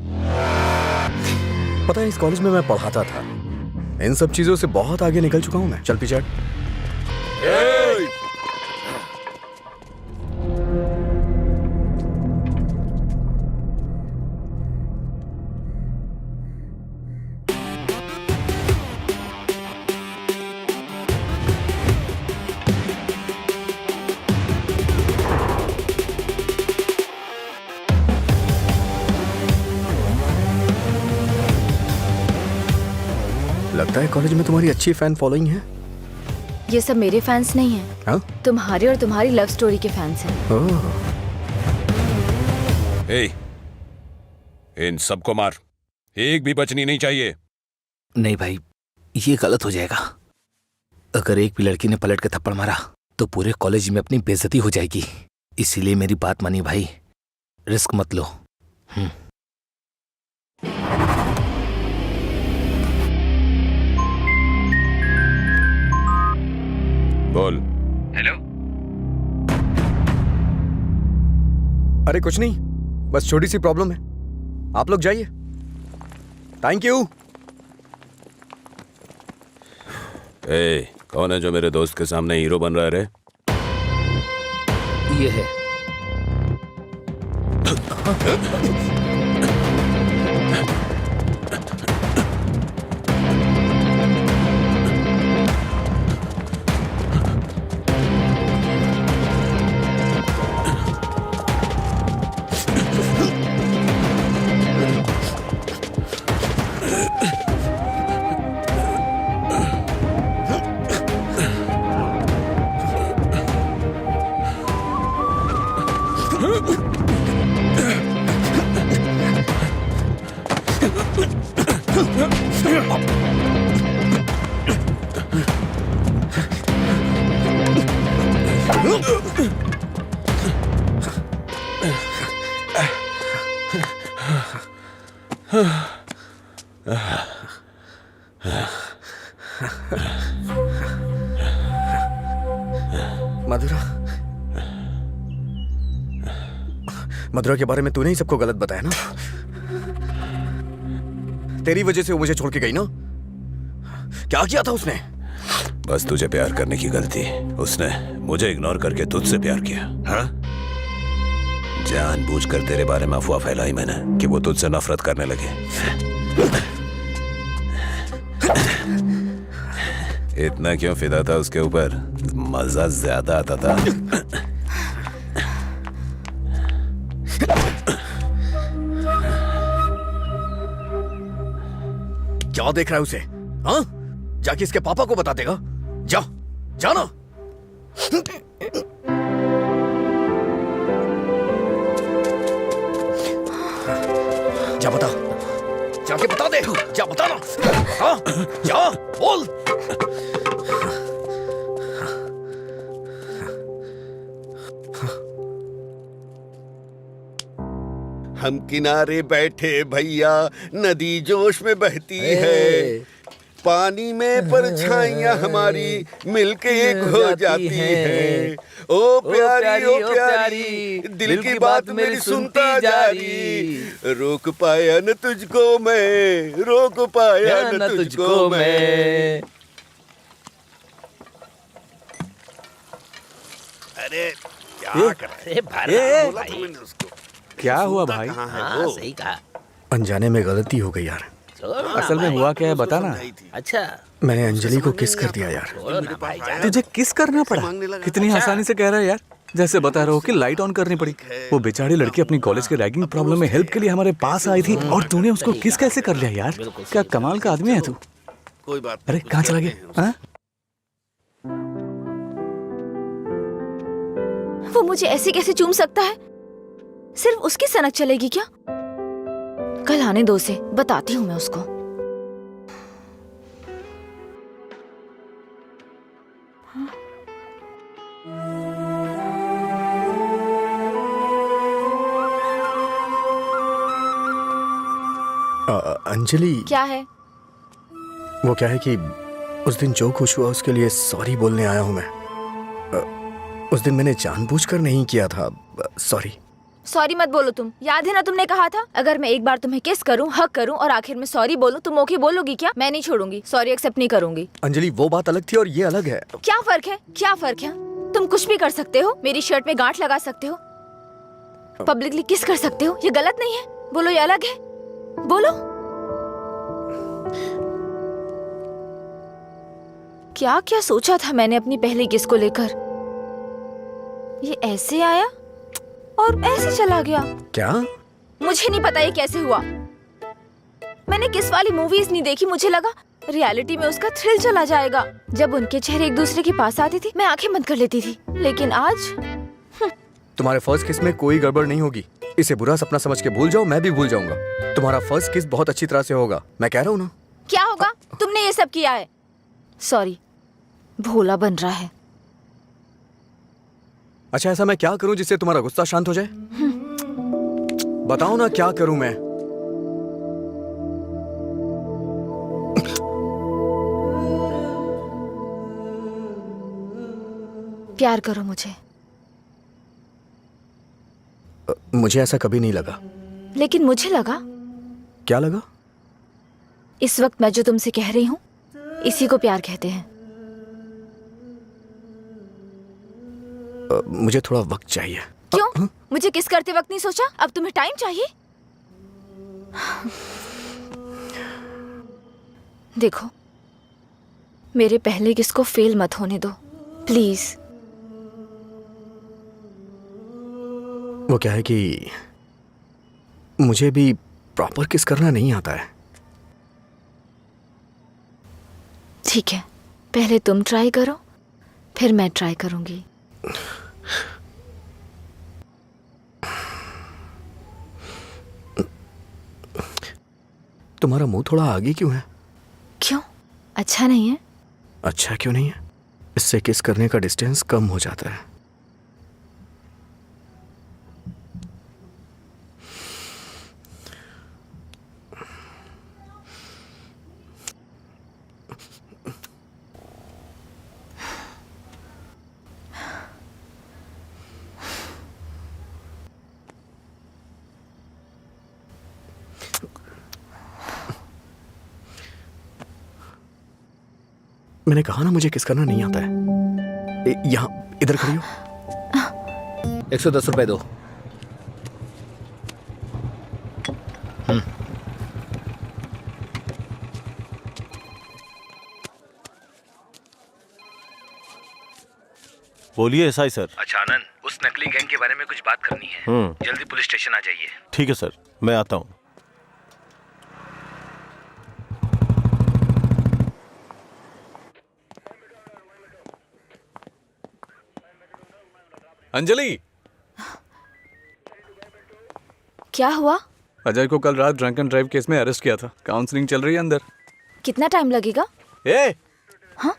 पता है इस कॉलेज में मैं पढ़ाता था। इन सब चीजों से बहुत आगे निकल चुका हूं मैं। चल पीछे हट। लगता है कॉलेज में तुम्हारी अच्छी फैन फॉलोइंग है। ये सब मेरे फैंस नहीं हैं। हाँ? तुम्हारे और तुम्हारी लव स्टोरी के फैंस हैं। ओह, इन सबको मार, एक भी बचनी नहीं चाहिए। नहीं भाई, ये गलत हो जाएगा। अगर एक भी लड़की ने पलट के थप्पड़ मारा तो पूरे कॉलेज में अपनी बेइज्जती हो जाएगी। इसीलिए मेरी बात मानी भाई, रिस्क मत लो। बोल। हेलो। अरे कुछ नहीं, बस छोटी सी प्रॉब्लम है। आप लोग जाइए। Thank you. कौन है जो मेरे दोस्त के सामने हीरो बन रहा है रे? ये है। मधुरा के बारे में तूने ही सबको गलत बताया ना। तेरी वजह से वो मुझे छोड़ के गई ना। क्या किया था उसने? बस तुझे प्यार करने की गलती। उसने मुझे इग्नोर करके तुझसे प्यार किया। हाँ? जानबूझकर तेरे बारे में अफवाह फैलाई मैंने कि वो तुझसे नफरत करने लगे। इतना क्यों फिदा था उसके ऊपर? मजा ज्यादा आता था। क्या देख रहा है उसे? हाँ? जाके इसके पापा को बता देगा। जा, जाना। जा बता, जाके बता दे। जा बताना। हाँ? जा, बोल। हम किनारे बैठे भैया, नदी जोश में बहती है, पानी में परछाइयां हमारी मिलके एक हो जाती है। ओ प्यारी ओ प्यारी, दिल की बात मेरी सुनता जा रही। रोक पाया न तुझको मैं, रोक पाया न तुझको मैं। अरे क्या कर रहे हैं? बोला तो मैंने उसको। क्या हुआ भाई? हाँ, सही कहा। अनजाने में गलती हो गई यार। असल में हुआ क्या है बताना। अच्छा, मैंने अंजलि को किस कर दिया यार। तुझे किस करना पड़ा? कितनी आसानी से कह रहा है यार, जैसे बता रहा हो कि लाइट ऑन करनी पड़ी। वो बेचारी लड़की अपनी कॉलेज के रैगिंग प्रॉब्लम में हेल्प के लिए हमारे पास आई थी और तूने उसको किस कैसे कर लिया यार? क्या कमाल का आदमी है तू। कोई बात। अरे कहाँ चला गया? हाँ? वो मुझे ऐसे कैसे चूम सकता है? सिर्फ उसकी सनक चलेगी क्या? कल आने दो उसे, बताती हूँ मैं उसको। अंजलि, क्या है? वो क्या है कि उस दिन जो कुछ हुआ उसके लिए सॉरी बोलने आया हूँ मैं। उस दिन मैंने जानबूझकर नहीं किया था। सॉरी। सॉरी मत बोलो तुम। याद है ना तुमने कहा था अगर मैं एक बार तुम्हें किस करूं, हक करूं और आखिर में सॉरी बोलूं, तुम ओके बोलोगी क्या? मैं नहीं छोड़ूंगी। सॉरी एक्सेप्ट नहीं करूंगी। अंजलि, वो बात अलग थी और ये अलग है। क्या फर्क है? क्या फर्क है? तुम कुछ भी कर सकते हो, मेरी शर्ट में गांठ लगा सकते हो, पब्लिकली किस कर सकते हो। ये गलत नहीं है? बोलो ये अलग है? बोलो। क्या क्या सोचा था मैंने अपनी पहली किस को लेकर। ये ऐसे आया और ऐसे चला गया। क्या? मुझे नहीं पता ये कैसे हुआ। मैंने किस वाली मूवीज नहीं देखी, मुझे लगा रियलिटी में उसका थ्रिल चला जाएगा। जब उनके चेहरे एक दूसरे के पास आते थे मैं आंखें बंद कर लेती थी, लेकिन आज तुम्हारे फर्स्ट किस में कोई गड़बड़ नहीं होगी। इसे बुरा सपना समझ के भूल जाओ, मैं भी भूल जाऊंगा। तुम्हारा फर्स्ट किस बहुत अच्छी तरह से होगा, मैं कह रहा हूँ ना। क्या होगा? तुमने ये सब किया है। सॉरी, भोला बन रहा है। अच्छा, ऐसा मैं क्या करूं जिससे तुम्हारा गुस्सा शांत हो जाए? बताओ ना क्या करूं मैं। प्यार करो मुझे। मुझे ऐसा कभी नहीं लगा। लेकिन मुझे लगा। क्या लगा? इस वक्त मैं जो तुमसे कह रही हूँ इसी को प्यार कहते हैं। मुझे थोड़ा वक्त चाहिए। क्यों? मुझे किस करते वक्त नहीं सोचा? अब तुम्हें टाइम चाहिए? देखो, मेरे पहले किस को फेल मत होने दो प्लीज। वो क्या है कि मुझे भी प्रॉपर किस करना नहीं आता है। ठीक है, पहले तुम ट्राई करो, फिर मैं ट्राई करूंगी। तुम्हारा मुंह थोड़ा आगे क्यों है? क्यों? अच्छा नहीं है? अच्छा क्यों नहीं है? इससे किस करने का डिस्टेंस कम हो जाता है। मैंने कहा ना मुझे किस करना नहीं आता है। यहाँ इधर खड़ी हो। 110 रुपए दो। बोलिए एसआई सर। अच्छा आनंद, उस नकली गैंग के बारे में कुछ बात करनी है। जल्दी पुलिस स्टेशन आ जाइए। ठीक है सर, मैं आता हूँ। अंजलि, क्या हुआ? अजय को कल रात ड्रंक एंड ड्राइव केस में अरेस्ट किया था। काउंसलिंग चल रही है अंदर। कितना टाइम लगेगा? हाँ?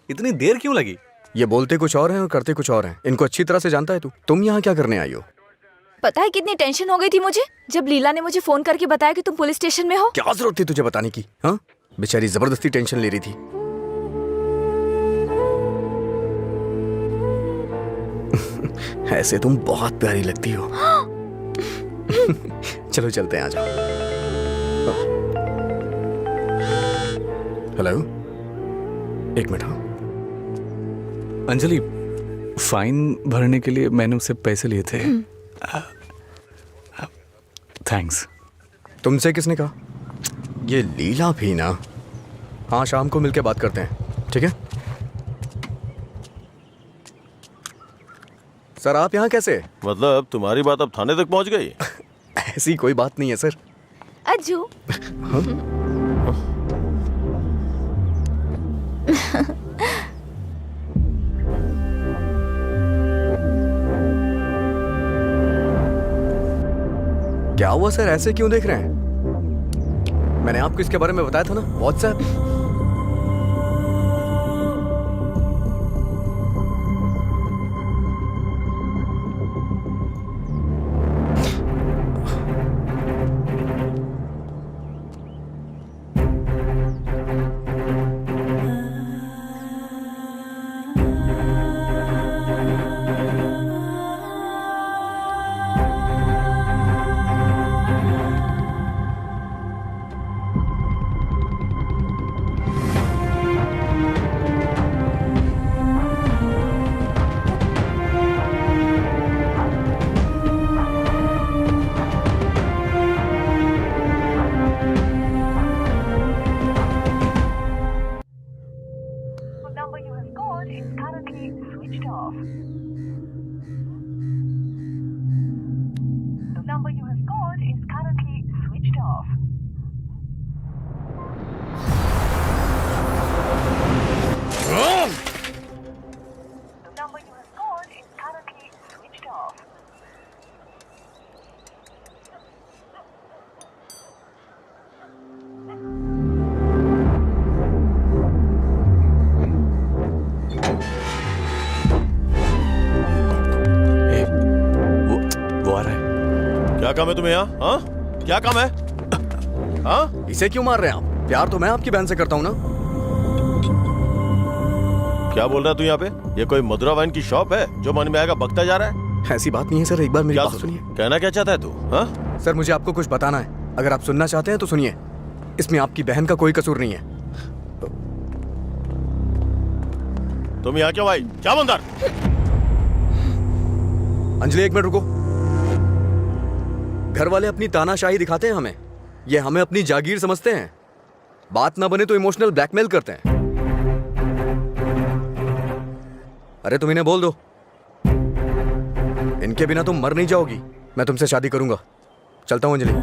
इतनी देर क्यों लगी? ये बोलते कुछ और हैं और करते कुछ और हैं। इनको अच्छी तरह से जानता है तू। तुम यहाँ क्या करने आई हो? पता है कितनी टेंशन हो गई थी मुझे जब लीला ने मुझे फोन करके बताया कि तुम पुलिस स्टेशन में हो। क्या जरूरत थी तुझे बताने की? हाँ, बेचारी जबरदस्ती टेंशन ले रही थी। ऐसे तुम बहुत प्यारी लगती हो। चलो चलते हैं, आ जाओ। हेलो, एक मिनट। हाँ अंजलि, फाइन भरने के लिए मैंने उससे पैसे लिए थे। थैंक्स। तुमसे किसने कहा? ये लीला भी ना। हाँ, शाम को मिलके बात करते हैं, ठीक है? सर, आप यहाँ कैसे? मतलब तुम्हारी बात अब थाने तक पहुंच गई? ऐसी कोई बात नहीं है सर। अज्जू। क्या हुआ सर, ऐसे क्यों देख रहे हैं? मैंने आपको इसके बारे में बताया था ना, व्हाट्सएप। वो आ रहा है। क्या काम है तुम्हें यहाँ? हाँ, क्या काम है? हाँ, इसे क्यों मार रहे हैं आप? प्यार तो मैं आपकी बहन से करता हूँ ना। क्या बोल रहा है तू यहाँ पे? ये कोई मधुरा वाइन की शॉप है जो मन में आएगा बकता जा रहा है? ऐसी बात नहीं है सर, एक बार मेरी क्या बात सुनिए। कहना क्या चाहता है तू? हाँ? सर मुझे आपको कुछ बताना है, अगर आप सुनना चाहते हैं तो सुनिए। इसमें आपकी बहन का कोई कसूर नहीं है। तुम यहाँ क्यों आई? जाओ अंदर। अंजलि एक मिनट रुको। घर वाले अपनी तानाशाही दिखाते हैं हमें, ये हमें अपनी जागीर समझते हैं। बात ना बने तो इमोशनल ब्लैकमेल करते हैं। अरे तुम इन्हें बोल दो, इनके बिना तुम मर नहीं जाओगी। मैं तुमसे शादी करूंगा। चलता हूं अंजलि।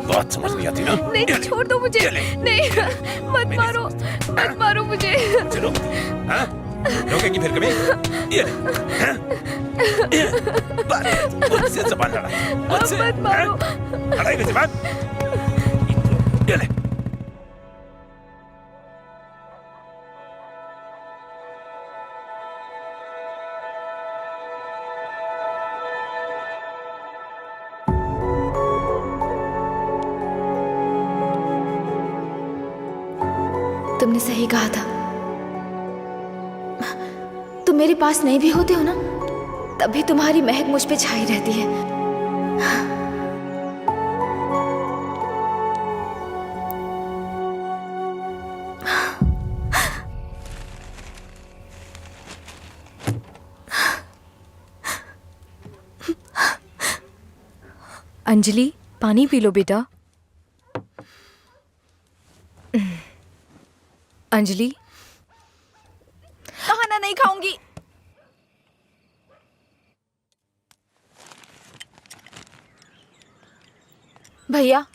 बात समझ नहीं आती ना? नहीं, छोड़ दो मुझे। नहीं, मत मारो मुझे। चलो, हाँ? रोकेगी फिर कभी? ये ले, हाँ? मुझसे ज़बान लड़ा, मुझसे, मत मारो। हाँ? लड़ाई में ज़बान? ये ले। तुमने सही कहा था। तुम मेरे पास नहीं भी होते हो ना, तब भी तुम्हारी महक मुझ पे छाई रहती है। अंजलि, पानी पी लो बेटा। अंजलि, खाना नहीं खाऊंगी। भैया,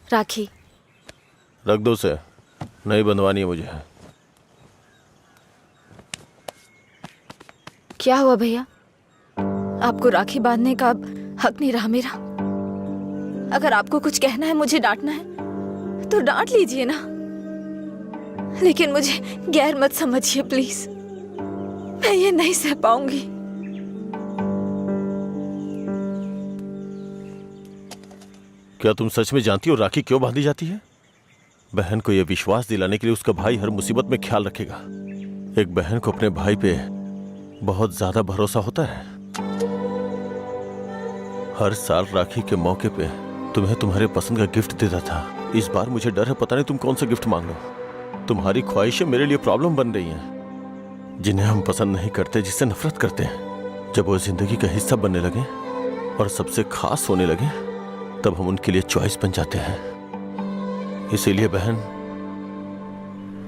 राखी रख दो उसे, नहीं बंधवानी है मुझे। क्या हुआ भैया? आपको राखी बांधने का अब हक नहीं रहा मेरा? अगर आपको कुछ कहना है, मुझे डांटना है तो डांट लीजिए ना, लेकिन मुझे गैर मत समझिए प्लीज। मैं ये नहीं सह पाऊंगी। क्या तुम सच में जानती हो राखी क्यों बांधी जाती है? बहन को यह विश्वास दिलाने के लिए उसका भाई हर मुसीबत में ख्याल रखेगा। एक बहन को अपने भाई पे बहुत ज्यादा भरोसा होता है। हर साल राखी के मौके पे तुम्हें तुम्हारे पसंद का गिफ्ट देता था। इस बार मुझे डर है, पता नहीं तुम कौन सा गिफ्ट मांग लो। तुम्हारी ख्वाहिशें मेरे लिए प्रॉब्लम बन रही हैं, जिन्हें हम पसंद नहीं करते, जिससे नफरत करते हैं। जब वो जिंदगी का हिस्सा बनने लगे और सबसे खास होने लगे, तब हम उनके लिए चॉइस बन जाते हैं। इसीलिए बहन,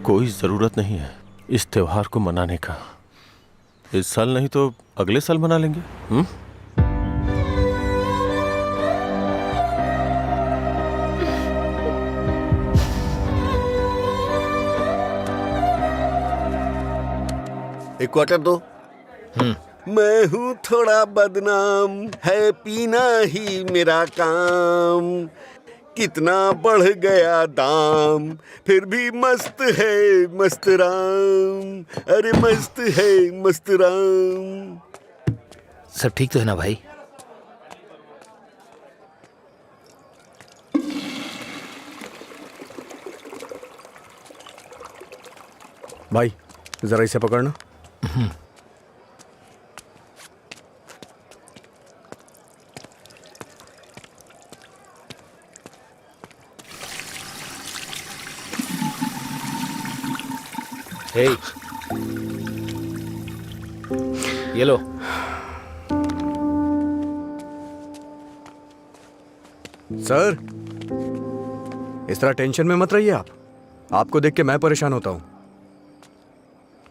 कोई जरूरत नहीं है इस त्योहार को मनाने का। इस साल नहीं तो अगले साल मना लेंगे। एक क्वार्टर दो। मैं हूँ थोड़ा बदनाम, है पीना ही मेरा काम। कितना बढ़ गया दाम, फिर भी मस्त है मस्त राम। अरे मस्त है मस्त राम। सब ठीक तो है ना भाई? भाई जरा इसे पकड़ना। हे, ये लो। सर, इस तरह टेंशन में मत रहिए आप। आपको देख के मैं परेशान होता हूँ।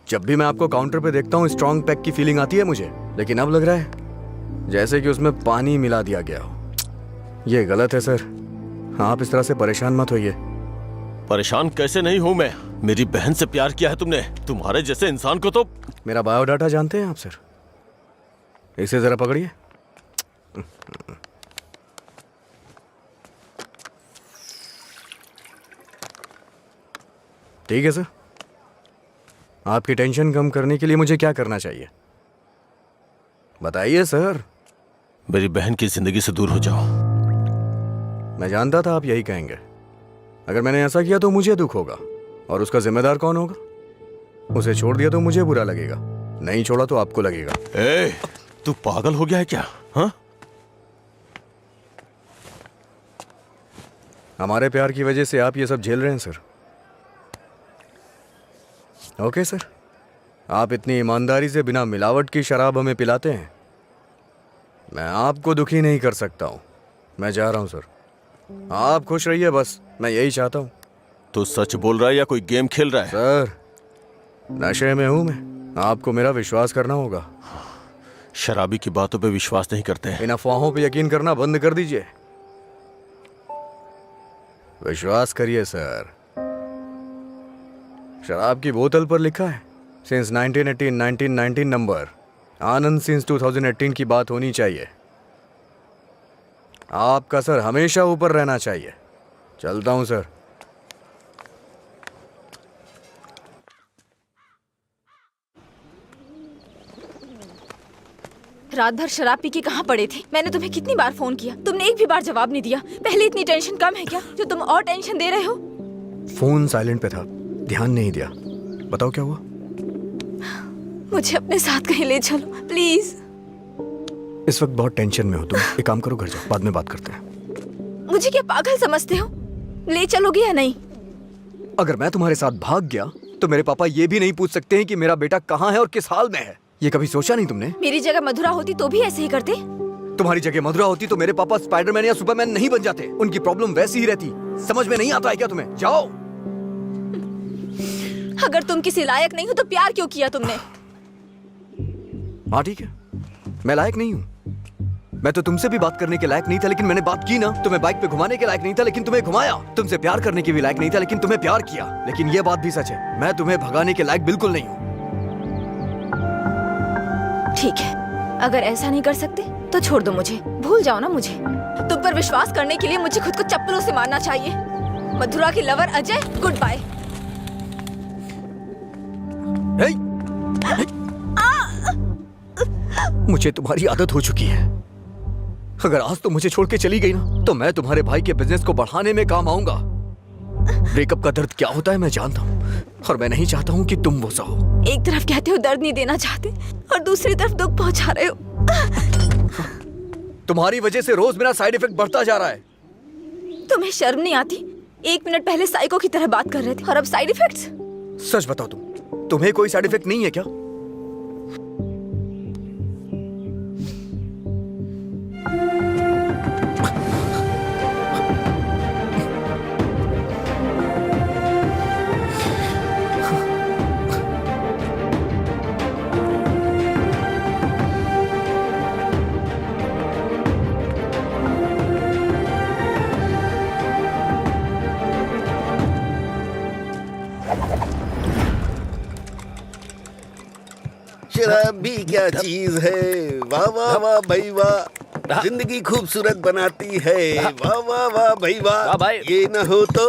जब भी मैं आपको काउंटर पे देखता हूँ स्ट्रॉन्ग पैक की फीलिंग आती है मुझे, लेकिन अब लग रहा है जैसे कि उसमें पानी मिला दिया गया हो। ये गलत है सर, आप इस तरह से परेशान मत होइए। परेशान कैसे नहीं हूं मैं? मेरी बहन से प्यार किया है तुमने। तुम्हारे जैसे इंसान को तो। मेरा बायोडाटा जानते हैं आप सर? इसे जरा पकड़िए। ठीक है सर, आपकी टेंशन कम करने के लिए मुझे क्या करना चाहिए बताइए सर। मेरी बहन की जिंदगी से दूर हो जाओ। मैं जानता था आप यही कहेंगे। अगर मैंने ऐसा किया तो मुझे दुख होगा, और उसका जिम्मेदार कौन होगा? उसे छोड़ दिया तो मुझे बुरा लगेगा, नहीं छोड़ा तो आपको लगेगा। ए, तू पागल हो गया है क्या? हाँ? हमारे प्यार की वजह से आप ये सब झेल रहे हैं सर। ओके सर, आप इतनी ईमानदारी से बिना मिलावट की शराब हमें पिलाते हैं, मैं आपको दुखी नहीं कर सकता हूं। मैं जा रहा हूं सर, आप खुश रहिए बस, मैं यही चाहता हूं। तो सच बोल रहा है या कोई गेम खेल रहा है? सर नशे में हूं मैं, आपको मेरा विश्वास करना होगा। शराबी की बातों पे विश्वास नहीं करते हैं। इन अफवाहों पे यकीन करना बंद कर दीजिए, विश्वास करिए सर। शराब की बोतल पर लिखा है सिंस 1918 नंबर, आनंद सिंस 2018 की बात होनी चाहिए। आपका सर हमेशा ऊपर रहना चाहिए। चलता हूं सर। रात भर शराब पी के कहाँ पड़े थे? मैंने तुम्हें कितनी बार फोन किया, तुमने एक भी बार जवाब नहीं दिया। पहले इतनी टेंशन कम है क्या जो तुम और टेंशन दे रहे हो? फोन साइलेंट पे था, ध्यान नहीं दिया। बताओ क्या हुआ? मुझे अपने साथ कहीं ले चलो प्लीज। इस वक्त बहुत टेंशन में हो तुम, एक काम करो घर जाओ, बाद में बात करते हैं। मुझे क्या पागल समझते हो? ले चलोगे या नहीं? अगर मैं तुम्हारे साथ भाग गया तो मेरे पापा ये भी नहीं पूछ सकते हैं कि मेरा बेटा कहाँ है और किस हाल में है। ये कभी सोचा नहीं तुमने? मेरी जगह मधुरा होती तो भी ऐसे ही करते। तुम्हारी जगह मधुरा होती तो मेरे पापा स्पाइडरमैन या सुपरमैन नहीं बन जाते। उनकी प्रॉब्लम वैसी ही रहती। समझ में नहीं आता है क्या तुम्हें? जाओ। अगर तुम किसी लायक नहीं हो तो प्यार क्यों किया तुमने? हाँ ठीक है, मैं लायक नहीं हूँ। मैं तो तुमसे भी बात करने के लायक नहीं था, लेकिन मैंने बात की ना। तुम्हें बाइक पे घुमाने के लायक नहीं था, लेकिन तुम्हें घुमाया। तुमसे प्यार करने के भी लायक नहीं था, लेकिन तुम्हें प्यार किया। लेकिन ये बात भी सच है, मैं तुम्हें भगाने के लायक बिल्कुल नहीं हूँ। ठीक है, अगर ऐसा नहीं कर सकते तो छोड़ दो मुझे, भूल जाओ ना मुझे। तुम पर विश्वास करने के लिए मुझे खुद को चप्पलों से मारना चाहिए। मधुरा की लवर अजय, गुड बाय। मुझे तुम्हारी आदत हो चुकी है। अगर आज तो मुझे छोड़ के चली गई ना, तो मैं तुम्हारे भाई के बिजनेस को बढ़ाने में काम आऊंगा। ब्रेकअप का दर्द क्या होता है मैं जानता हूँ, और मैं नहीं चाहता हूँ कि तुम वो सहो। एक तरफ कहते हो दर्द नहीं देना चाहते और दूसरी तरफ दुख पहुंचा रहे हो। तुम्हारी वजह से रोज मेरा साइड इफेक्ट बढ़ता जा रहा है। तुम्हें शर्म नहीं आती? 1 मिनट पहले साइको की तरह बात कर रहे थे और अब साइड इफेक्ट्स। सच बताओ तुम्हें कोई साइड इफेक्ट नहीं है क्या? शराब भी क्या चीज है, वाह वाह वाह भाई वाह, जिंदगी खूबसूरत बनाती है, वाह वाह वाह भाई वाह। ये न हो तो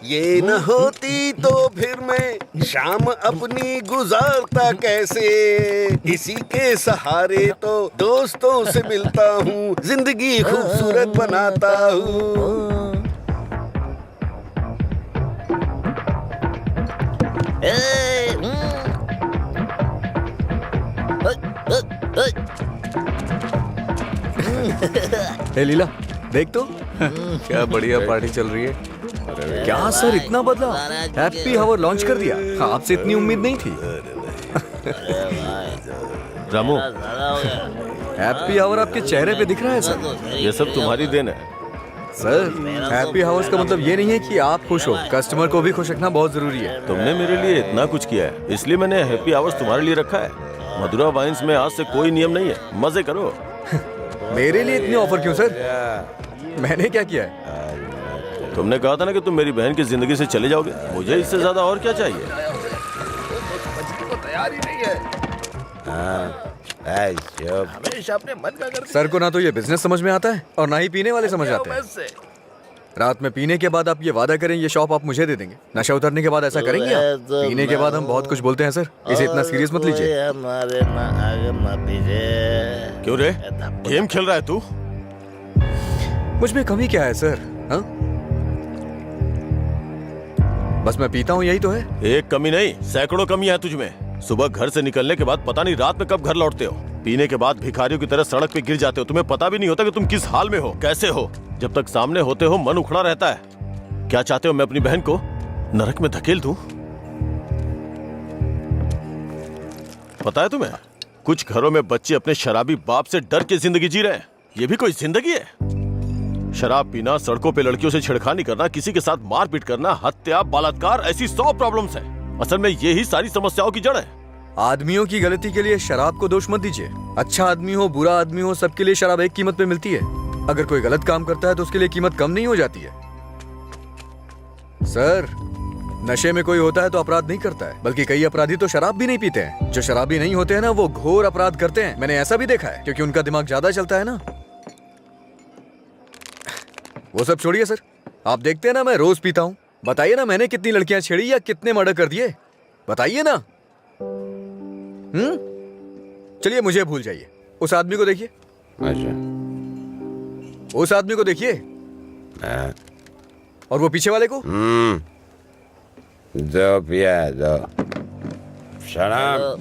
ये न होती तो फिर मैं शाम अपनी गुजारता कैसे। इसी के सहारे तो दोस्तों से मिलता हूँ, जिंदगी खूबसूरत बनाता हूँ। ए लीला देख तो क्या बढ़िया पार्टी चल रही है। क्या सर इतना बदला? हैप्पी हावर लॉन्च कर दिया, आपसे इतनी उम्मीद नहीं थी। रामू, हैप्पी आवर आपके चेहरे पे दिख रहा है सर। ये सब तुम्हारी देन है। सर हैप्पी आवर्स का मतलब ये नहीं है कि आप खुश हो, कस्टमर को भी खुश रखना बहुत जरूरी है। तुमने मेरे लिए इतना कुछ किया है, इसलिए मैंने हैप्पी आवर्स तुम्हारे लिए रखा है। मधुरा वाइन्स में आज से कोई नियम नहीं है, मजे करो। मेरे लिए इतनी ऑफर क्यों सर? मैंने क्या किया है? तुमने कहा था ना कि तुम मेरी बहन की जिंदगी से चले जाओगे, मुझे इससे ज्यादा और क्या चाहिए? हमेशा अपने मन का करते सर को ना तो ये बिजनेस समझ में आता है और ना ही पीने वाले समझ आते हैं। रात में पीने के बाद आप ये वादा करें ये शॉप आप मुझे दे देंगे, नशा उतरने के बाद ऐसा करेंगे आप? पीने के बाद हम बहुत कुछ बोलते हैं सर, इसे इतना सीरियस मत लीजिए। क्यों रे, गेम खेल रहा है तू? मुझ में कमी क्या है सर? हाँ? बस मैं पीता हूँ, यही तो है। एक कमी नहीं, सैकड़ों कमियां हैं तुझमें। सुबह घर से निकलने के बाद पता नहीं रात में कब घर लौटते हो। पीने के बाद भिखारियों की तरह सड़क पे गिर जाते हो। तुम्हें पता भी नहीं होता कि तुम किस हाल में हो, कैसे हो। जब तक सामने होते हो मन उखड़ा रहता है। क्या चाहते हो मैं अपनी बहन को नरक में धकेल दूं? पता है तुम्हें, कुछ घरों में बच्चे अपने शराबी बाप से डर के जिंदगी जी रहे हैं। ये भी कोई जिंदगी है? शराब पीना, सड़कों पे लड़कियों से छेड़खानी करना, किसी के साथ मारपीट करना, हत्या, बलात्कार, ऐसी 100 प्रॉब्लम्स हैं। असल में यही सारी समस्याओं की जड़ है। आदमियों की गलती के लिए शराब को दोष मत दीजिए। अच्छा आदमी हो, बुरा आदमी हो, सबके लिए शराब एक कीमत पे मिलती है। अगर कोई गलत काम करता है तो उसके लिए कीमत कम नहीं हो जाती है। सर, नशे में कोई होता है तो अपराध नहीं करता है, बल्कि कई अपराधी तो शराब भी नहीं पीते हैं। जो शराबी नहीं होते हैं ना, वो घोर अपराध करते हैं। मैंने ऐसा भी देखा है, क्योंकि उनका दिमाग ज्यादा चलता है ना। वो सब छोड़िए सर, आप देखते हैं ना मैं रोज पीता हूँ। बताइए ना मैंने कितनी लड़कियां छेड़ी या कितने मर्डर कर दिए, बताइए ना। चलिए मुझे भूल जाइए, उस आदमी को देखिए। अच्छा, उस आदमी को देखिए और वो पीछे वाले को। दो पिया दो शराब।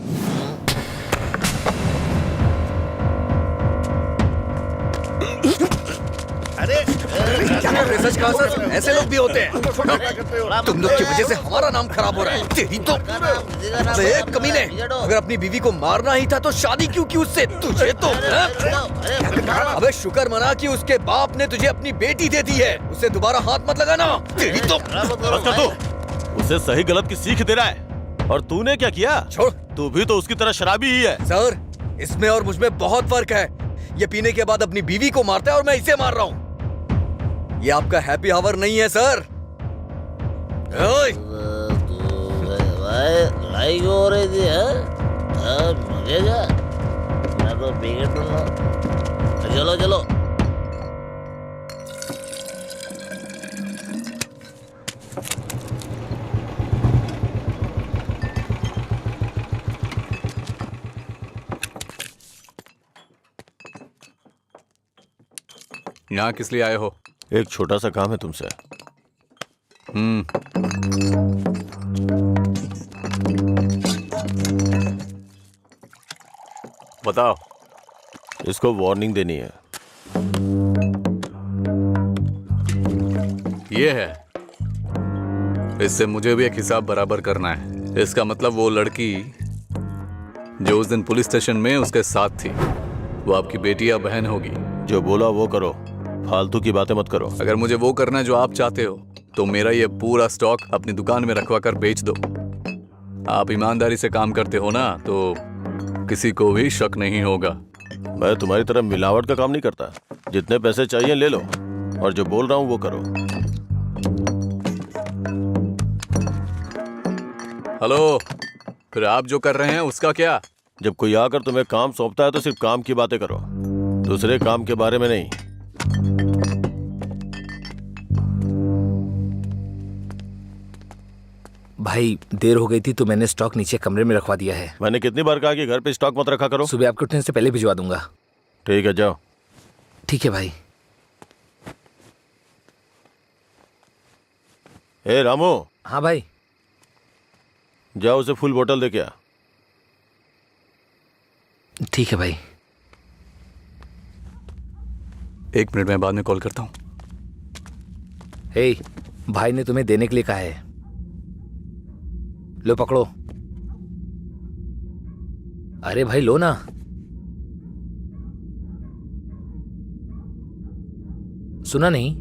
क्या कर रहे सच कहा सर, ऐसे लोग भी होते हैं। तुम लोग की वजह से हमारा नाम खराब हो रहा है। तेरी तो कमीने, अगर अपनी बीवी को मारना ही था तो शादी क्यों की उससे? तुझे तो अबे शुक्र मना कि उसके बाप ने तुझे अपनी बेटी दे दी है। उससे दोबारा हाथ मत लगाना। तेरी तो उसे सही गलत की सीख दे रहा है। और तूने क्या किया? छोड़, तू भी तो उसकी तरह शराबी ही है। सर, इसमें और मुझ में बहुत फर्क है। ये पीने के बाद अपनी बीवी को मारता है और मैं इसे मार रहा हूँ। ये आपका हैप्पी आवर नहीं है सर। लड़ाई हो रही थी मैं तो चलो चलो। यहाँ किस लिए आए हो? एक छोटा सा काम है तुमसे। बताओ। इसको वार्निंग देनी है। ये है, इससे मुझे भी एक हिसाब बराबर करना है। इसका मतलब वो लड़की जो उस दिन पुलिस स्टेशन में उसके साथ थी, वो आपकी बेटी या बहन होगी। जो बोला वो करो, फालतू की बातें मत करो। अगर मुझे वो करना है जो आप चाहते हो तो मेरा ये पूरा स्टॉक अपनी दुकान में रखवा कर बेच दो। आप ईमानदारी से काम करते हो ना, तो किसी को भी शक नहीं होगा। मैं तुम्हारी तरह मिलावट का काम नहीं करता। जितने पैसे चाहिए ले लो, और जो बोल रहा हूँ वो करो। हेलो, फिर आप जो कर रहे हैं उसका क्या? जब कोई आकर तुम्हें काम सौंपता है तो सिर्फ काम की बातें करो, दूसरे काम के बारे में नहीं। भाई देर हो गई थी तो मैंने स्टॉक नीचे कमरे में रखवा दिया है। मैंने कितनी बार कहा कि घर पे स्टॉक मत रखा करो। सुबह आपके उठने से पहले भिजवा दूंगा। ठीक है, जाओ। ठीक है भाई। ए रामू। हाँ भाई। जाओ उसे फुल बोतल दे के आ। ठीक है भाई। 1 मिनट में बाद में कॉल करता हूँ। हे, भाई ने तुम्हें देने के लिए कहा है। लो पकड़ो। अरे भाई लो ना। सुना नहीं?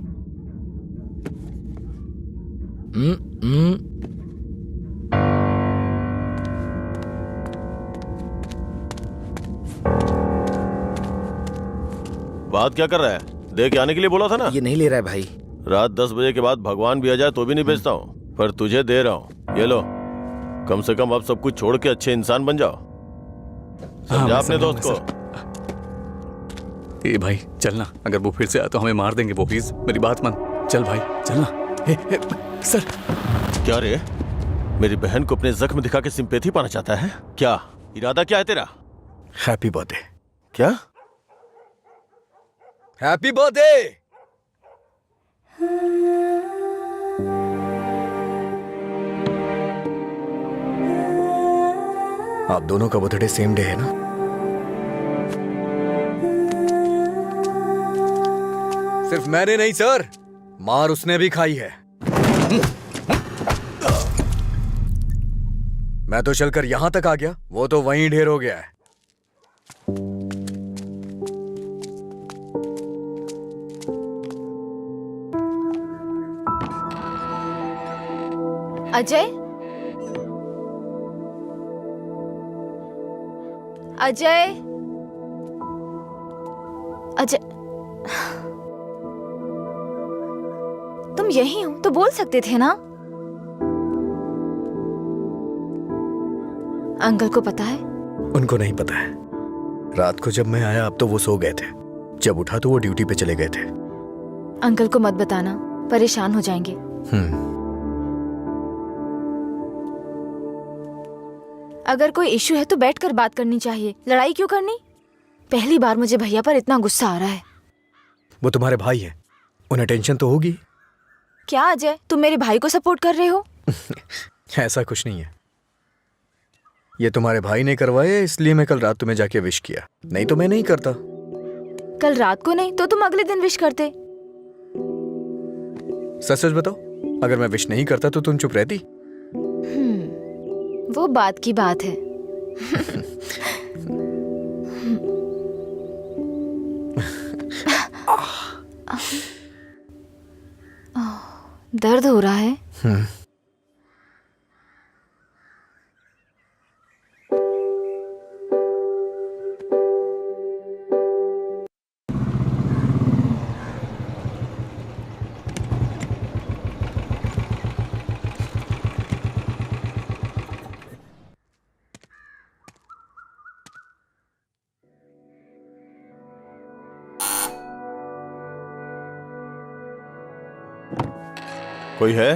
बात क्या कर रहा है? दे के आने के लिए बोला था ना। ये नहीं ले रहा है भाई। रात 10 बजे के बाद भगवान भी आ जाए तो भी नहीं भेजता हूँ, पर तुझे दे रहा हूँ। ये लो, कम से कम अब सब कुछ छोड़ के अच्छे इंसान बन जाओ। समझा अपने दोस्त को। ए भाई चलना, अगर वो फिर से आया तो हमें मार देंगे वो, प्लीज मेरी बात मान। चल भाई चलना। सर। क्या रे, मेरी बहन को अपने जख्म दिखा के सिंपैथी पाना चाहता है क्या? इरादा क्या है तेरा? Happy birthday. क्या? Happy birthday. आप दोनों का बर्थडे सेम डे है ना? सिर्फ मैंने नहीं सर, मार उसने भी खाई है। मैं तो चलकर यहां तक आ गया, वो तो वहीं ढेर हो गया है। अजय, अजय, अजय, तुम यही हो तो बोल सकते थे ना? अंकल को पता है? उनको नहीं पता है। रात को जब मैं आया अब तो वो सो गए थे, जब उठा तो वो ड्यूटी पे चले गए थे। अंकल को मत बताना, परेशान हो जाएंगे। अगर कोई इशू है तो बैठकर बात करनी चाहिए, लड़ाई क्यों करनी? पहली बार मुझे भैया पर इतना गुस्सा आ रहा है। वो तुम्हारे भाई हैं, उन्हें टेंशन तो होगी। क्या अजय, तुम मेरे भाई को सपोर्ट कर रहे हो? ऐसा कुछ नहीं है, ये तुम्हारे भाई ने करवाया इसलिए मैं कल रात तुम्हें जाके विश किया, नहीं तो मैं नहीं करता। कल रात को नहीं तो तुम अगले दिन विश करते। सच सच बताओ, अगर मैं विश नहीं करता तो तुम चुप रहती? वो बात की बात है। दर्द हो रहा है? कोई है?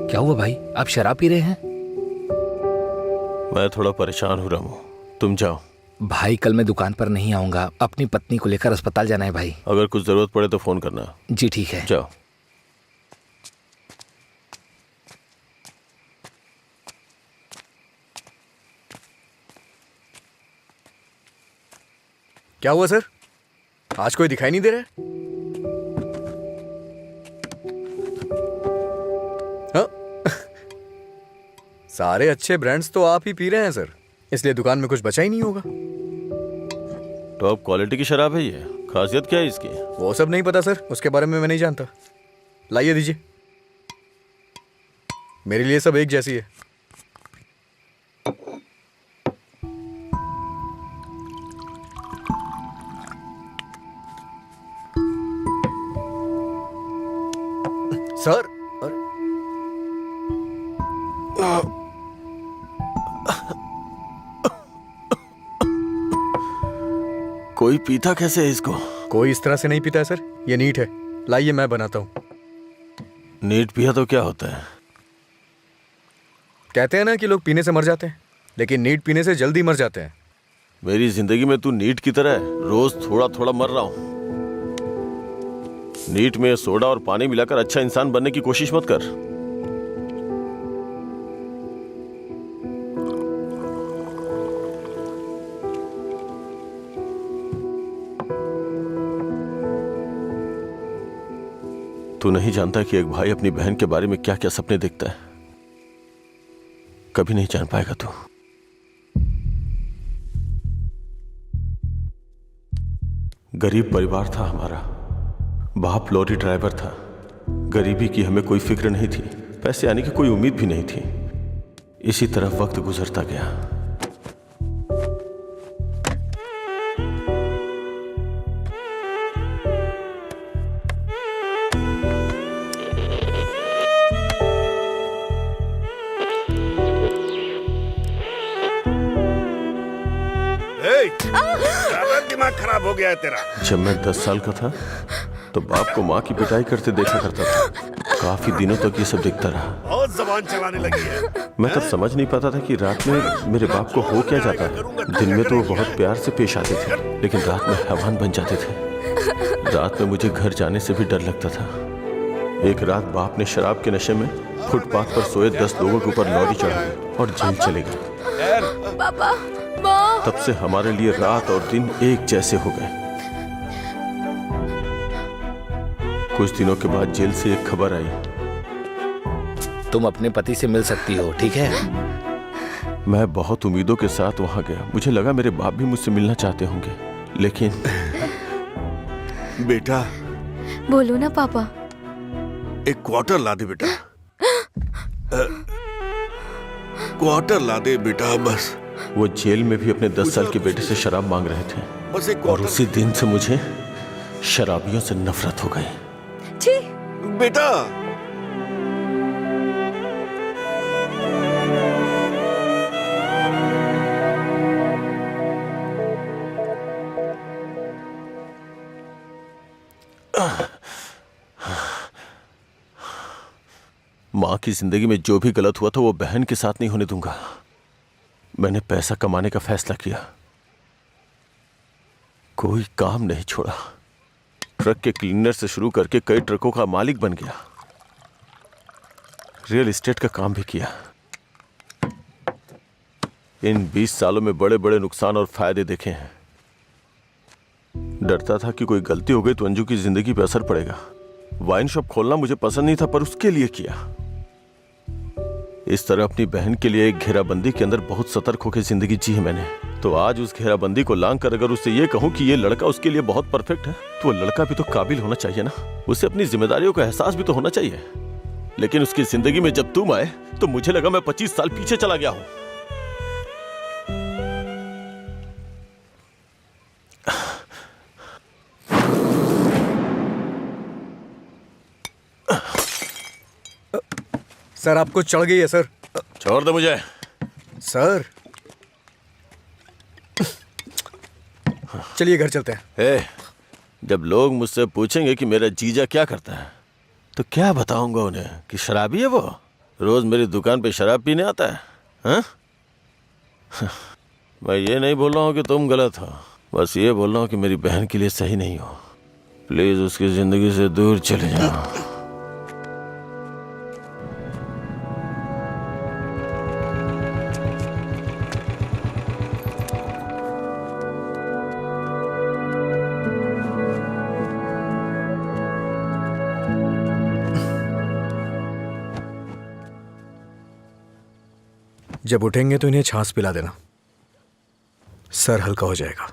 क्या हुआ भाई, आप शराब पी रहे हैं? मैं थोड़ा परेशान हो रहा हूँ, तुम जाओ। भाई कल मैं दुकान पर नहीं आऊंगा, अपनी पत्नी को लेकर अस्पताल जाना है भाई। अगर कुछ जरूरत पड़े तो फोन करना। जी ठीक है, जाओ। क्या हुआ सर, आज कोई दिखाई नहीं दे रहा है? सारे अच्छे ब्रांड्स तो आप ही पी रहे हैं सर, इसलिए दुकान में कुछ बचा ही नहीं होगा। टॉप क्वालिटी की शराब है ये, खासियत क्या है इसकी? वो सब नहीं पता सर, उसके बारे में मैं नहीं जानता। लाइए दीजिए, मेरे लिए सब एक जैसी है। सर कोई पीता कैसे है इसको? कोई इस तरह से नहीं पीता है सर, ये नीट है। लाइए मैं बनाता हूँ। नीट पिया तो क्या होता है? कहते हैं ना कि लोग पीने से मर जाते हैं, लेकिन नीट पीने से जल्दी मर जाते हैं। मेरी जिंदगी में तू नीट की तरह है, रोज थोड़ा थोड़ा मर रहा हूं। नीट में सोडा और पानी मिलाकर अच्छा इंसान बनने की कोशिश मत कर। तू नहीं जानता कि एक भाई अपनी बहन के बारे में क्या क्या सपने देखता है। कभी नहीं जान पाएगा तू। गरीब परिवार था हमारा। बाप लॉरी ड्राइवर था। गरीबी की हमें कोई फिक्र नहीं थी, पैसे आने की कोई उम्मीद भी नहीं थी। इसी तरह वक्त गुजरता गया। दिमाग खराब हो गया है तेरा। जब मैं 10 साल का था तो बाप को माँ की पिटाई करते देखा करता था। काफी दिनों तक ये सब देखता रहा। बहुत जबान चलाने लगी है। मैं तब समझ नहीं पाता था कि रात में मेरे बाप को हो क्या जाता है। दिन में तो वो बहुत प्यार से पेश आते थे, लेकिन रात में हैवान बन जाते थे। रात में मुझे घर जाने से भी डर लगता था। एक रात बाप ने शराब के नशे में फुटपाथ पर सोए 10 लोगों के ऊपर लॉरी चढ़ाई और जेल चले गए। पापा, तब से हमारे लिए रात और दिन एक जैसे हो गए। कुछ दिनों के बाद जेल से एक खबर आई। तुम अपने पति से मिल सकती हो, ठीक है? मैं बहुत उम्मीदों के साथ वहां गया। मुझे लगा मेरे बाप भी मुझसे मिलना चाहते होंगे, लेकिन बेटा। बोलो ना पापा। एक क्वार्टर ला दे बेटा। क्वार्टर ला दे बेटा बस। वो जेल में भी अपने 10 साल के बेटे से शराब मांग रहे थे और उसी दिन से मुझे शराबियों से नफरत हो गई। छी बेटा। माँ की जिंदगी में जो भी गलत हुआ था वो बहन के साथ नहीं होने दूंगा। मैंने पैसा कमाने का फैसला किया। कोई काम नहीं छोड़ा। ट्रक के क्लीनर से शुरू करके कई ट्रकों का मालिक बन गया। रियल एस्टेट का काम भी किया। इन 20 सालों में बड़े बड़े नुकसान और फायदे देखे हैं। डरता था कि कोई गलती हो गई तो अंजू की जिंदगी पे असर पड़ेगा। वाइन शॉप खोलना मुझे पसंद नहीं था, पर उसके लिए किया। इस तरह अपनी बहन के लिए एक घेराबंदी के अंदर बहुत सतर्क होकर जिंदगी जी है मैंने। तो आज उस घेराबंदी को लांग कर अगर उससे ये कहूं कि ये लड़का उसके लिए बहुत परफेक्ट है, तो वो लड़का भी तो काबिल होना चाहिए ना। उसे अपनी जिम्मेदारियों का एहसास भी तो होना चाहिए। लेकिन उसकी जिंदगी में जब तुम आए तो मुझे लगा मैं 25 साल पीछे चला गया हूं। सर आपको चढ़ गई है सर। छोड़ दे मुझे। सर चलिए घर चलते हैं। जब लोग मुझसे पूछेंगे कि मेरा जीजा क्या करता है तो क्या बताऊंगा उन्हें कि शराबी है वो। रोज मेरी दुकान पे शराब पीने आता है। हाँ? मैं ये नहीं बोल रहा हूँ कि तुम गलत हो, बस ये बोल रहा हूँ कि मेरी बहन के लिए सही नहीं हो। प्लीज उसकी जिंदगी से दूर चले जाओ। जब उठेंगे तो इन्हें छाछ पिला देना, सर हल्का हो जाएगा।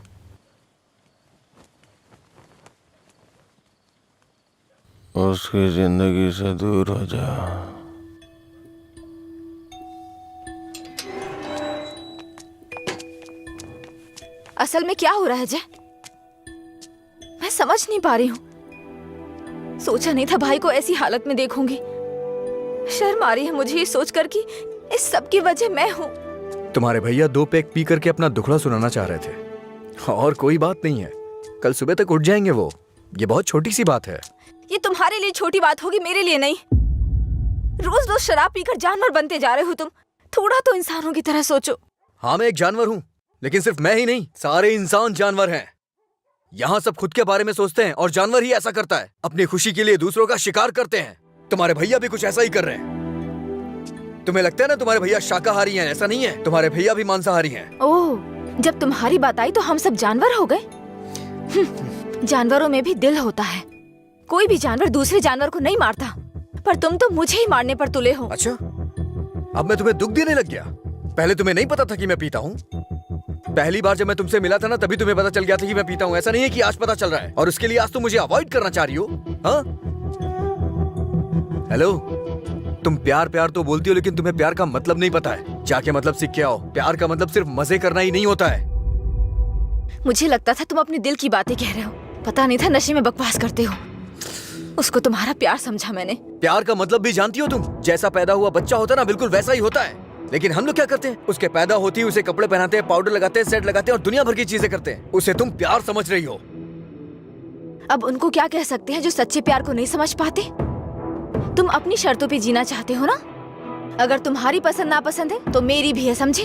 उसकी जिंदगी से दूर हो जा। असल में क्या हो रहा है जय? मैं समझ नहीं पा रही हूँ। सोचा नहीं था भाई को ऐसी हालत में देखूंगी। शर्म आ रही है मुझे ये सोचकर कि इस सब की वजह मैं हूँ। तुम्हारे भैया 2 पैक पी करके अपना दुखड़ा सुनाना चाह रहे थे और कोई बात नहीं है, कल सुबह तक उठ जाएंगे वो। ये बहुत छोटी सी बात है। ये तुम्हारे लिए छोटी बात होगी, मेरे लिए नहीं। रोज रोज शराब पीकर जानवर बनते जा रहे हो तुम। थोड़ा तो इंसानों की तरह सोचो। हाँ मैं एक जानवर हूँ, लेकिन सिर्फ मैं ही नहीं, सारे इंसान जानवर हैं। यहाँ सब खुद के बारे में सोचते हैं और जानवर ही ऐसा करता है, अपनी खुशी के लिए दूसरों का शिकार करते हैं। तुम्हारे भैया भी कुछ ऐसा ही कर रहे हैं। तुम्हें लगता है ना तुम्हारे भैया शाकाहारी हैं, ऐसा नहीं है, तुम्हारे भैया भी मांसाहारी हैं। ओह, जब तुम्हारी बात आई तो हम सब जानवर हो गए। जानवरों में भी दिल होता है। कोई भी जानवर दूसरे जानवर को नहीं मारता, पर तुम तो मुझे ही मारने पर तुले हो। अच्छा, अब मैं तुम्हें दुख देने लग गया? पहले तुम्हें नहीं पता था कि मैं पीता हूँ? पहली बार जब मैं तुमसे मिला था ना, तभी तुम्हें पता चल गया था कि मैं पीता हूँ। ऐसा नहीं है कि आज पता चल रहा है, और उसके लिए आज तुम मुझे अवॉइड करना चाह रही हो? हाँ? हेलो, तुम प्यार प्यार तो बोलती हो, लेकिन तुम्हें प्यार का मतलब नहीं पता है। जाके मतलब सीख के आओ। प्यार का मतलब सिर्फ मजे करना ही नहीं होता है। मुझे लगता था तुम अपने दिल की बातें कह रहे हो, पता नहीं था नशे में बकवास करते हो। उसको तुम्हारा प्यार समझा मैंने। प्यार का मतलब भी जानती हो तुम? जैसा पैदा हुआ बच्चा होता है ना, बिल्कुल वैसा ही होता है। लेकिन हम लोग क्या करते हैं? उसके पैदा होती है उसे कपड़े पहनाते हैं, पाउडर लगाते हैं, सेट लगाते हैं और दुनिया भर की चीजें करते हैं। उसे तुम प्यार समझ रही हो। अब उनको क्या कह सकते हैं जो सच्चे प्यार को नहीं समझ पाते? तुम अपनी शर्तों पे जीना चाहते हो ना? अगर तुम्हारी पसंद नापसंद है तो मेरी भी है, समझे?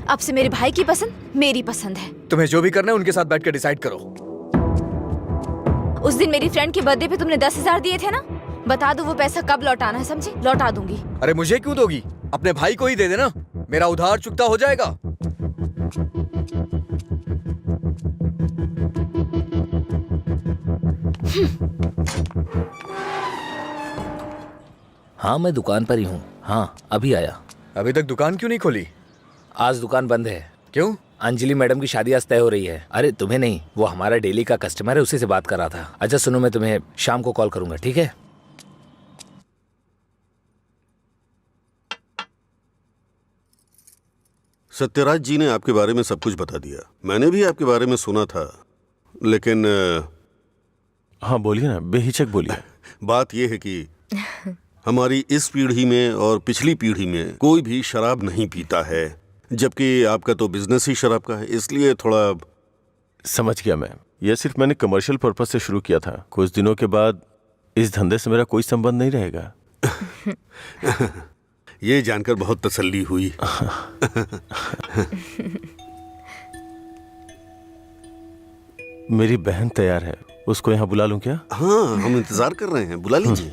अब से मेरे भाई की पसंद मेरी पसंद है। तुम्हें जो भी करना है उनके साथ बैठ कर डिसाइड करो। उस दिन मेरी फ्रेंड के बर्थडे पे तुमने 10,000 दिए थे ना, बता दो वो पैसा कब लौटाना है, समझे? लौटा दूंगी। अरे मुझे क्यों दोगी? अपने भाई को ही दे देना, मेरा उधार चुकता हो जाएगा। हाँ, मैं दुकान पर ही हूँ। हाँ, अभी आया। अभी तक दुकान क्यों नहीं खोली? आज दुकान बंद है। क्यों? अंजलि मैडम की शादी आज तय हो रही है। अरे तुम्हें नहीं, वो हमारा डेली का कस्टमर है, उसी से बात कर रहा था। अच्छा सुनो, मैं तुम्हें शाम को कॉल करूंगा, ठीक है? सत्यराज जी ने आपके बारे में सब कुछ बता दिया। मैंने भी आपके बारे में सुना था, लेकिन हाँ बोलिए ना, बेहिचक बोलिए। बात यह है कि हमारी इस पीढ़ी में और पिछली पीढ़ी में कोई भी शराब नहीं पीता है, जबकि आपका तो बिजनेस ही शराब का है, इसलिए थोड़ा। समझ गया मैं। यह सिर्फ मैंने कमर्शियल पर्पज से शुरू किया था। कुछ दिनों के बाद इस धंधे से मेरा कोई संबंध नहीं रहेगा। ये जानकर बहुत तसल्ली हुई। मेरी बहन तैयार है, उसको यहाँ बुला लूं क्या? हाँ, हम इंतजार कर रहे हैं, बुला लीजिए।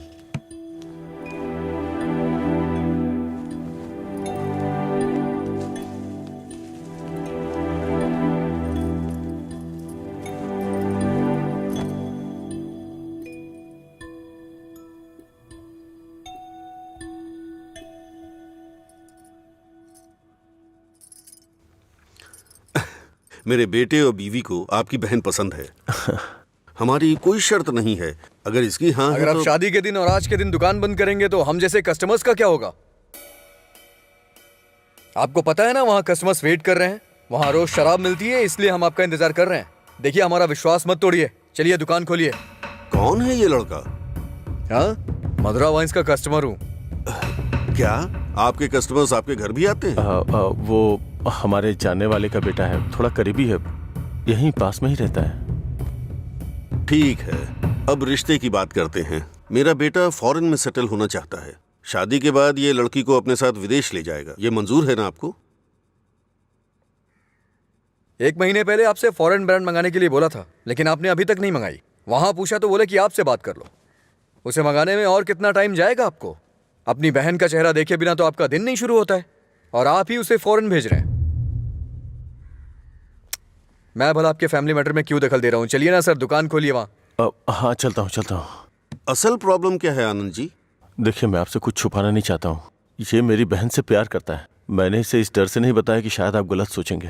मेरे बेटे और बीवी को आपकी बहन पसंद है। हमारी कोई शर्त नहीं है। अगर इसकी हाँ अगर है आप तो... शादी के दिन और आज के दिन दुकान बंद करेंगे तो हम जैसे कस्टमर्स का क्या होगा? आपको पता है ना, वहाँ कस्टमर्स वेट कर रहे हैं। वहाँ रोज शराब मिलती है, इसलिए हम आपका इंतजार कर रहे हैं। देखिए, हमारा विश्वास मत तोड़िए। चलिए दुकान खोलिए। कौन है ये लड़का? हाँ, मधुरा वाइन्स का कस्टमर हूँ। क्या आपके कस्टमर्स आपके घर भी आते हैं? वो हमारे जानने वाले का बेटा है, थोड़ा करीबी है, यहीं पास में ही रहता है। ठीक है, अब रिश्ते की बात करते हैं। मेरा बेटा फॉरेन में सेटल होना चाहता है। शादी के बाद ये लड़की को अपने साथ विदेश ले जाएगा। ये मंजूर है ना आपको? 1 महीने पहले आपसे फॉरेन ब्रांड मंगाने के लिए बोला था, लेकिन आपने अभी तक नहीं मंगाई। वहां पूछा तो बोले कि आपसे बात कर लो। उसे मंगाने में और कितना टाइम जाएगा आपको? अपनी बहन का चेहरा देखे बिना तो आपका दिन नहीं शुरू होता है, और आप ही उसे फॉरेन भेज रहे हैं। मैं भला आपके फैमिली मैटर में क्यों दखल दे रहा हूँ? चलिए ना सर, दुकान खोलिए वहां। हाँ चलता हूँ। असल प्रॉब्लम क्या है आनंद जी? देखिए, मैं आपसे कुछ छुपाना नहीं चाहता हूँ। ये मेरी बहन से प्यार करता है। मैंने इसे इस डर से नहीं बताया कि शायद आप गलत सोचेंगे।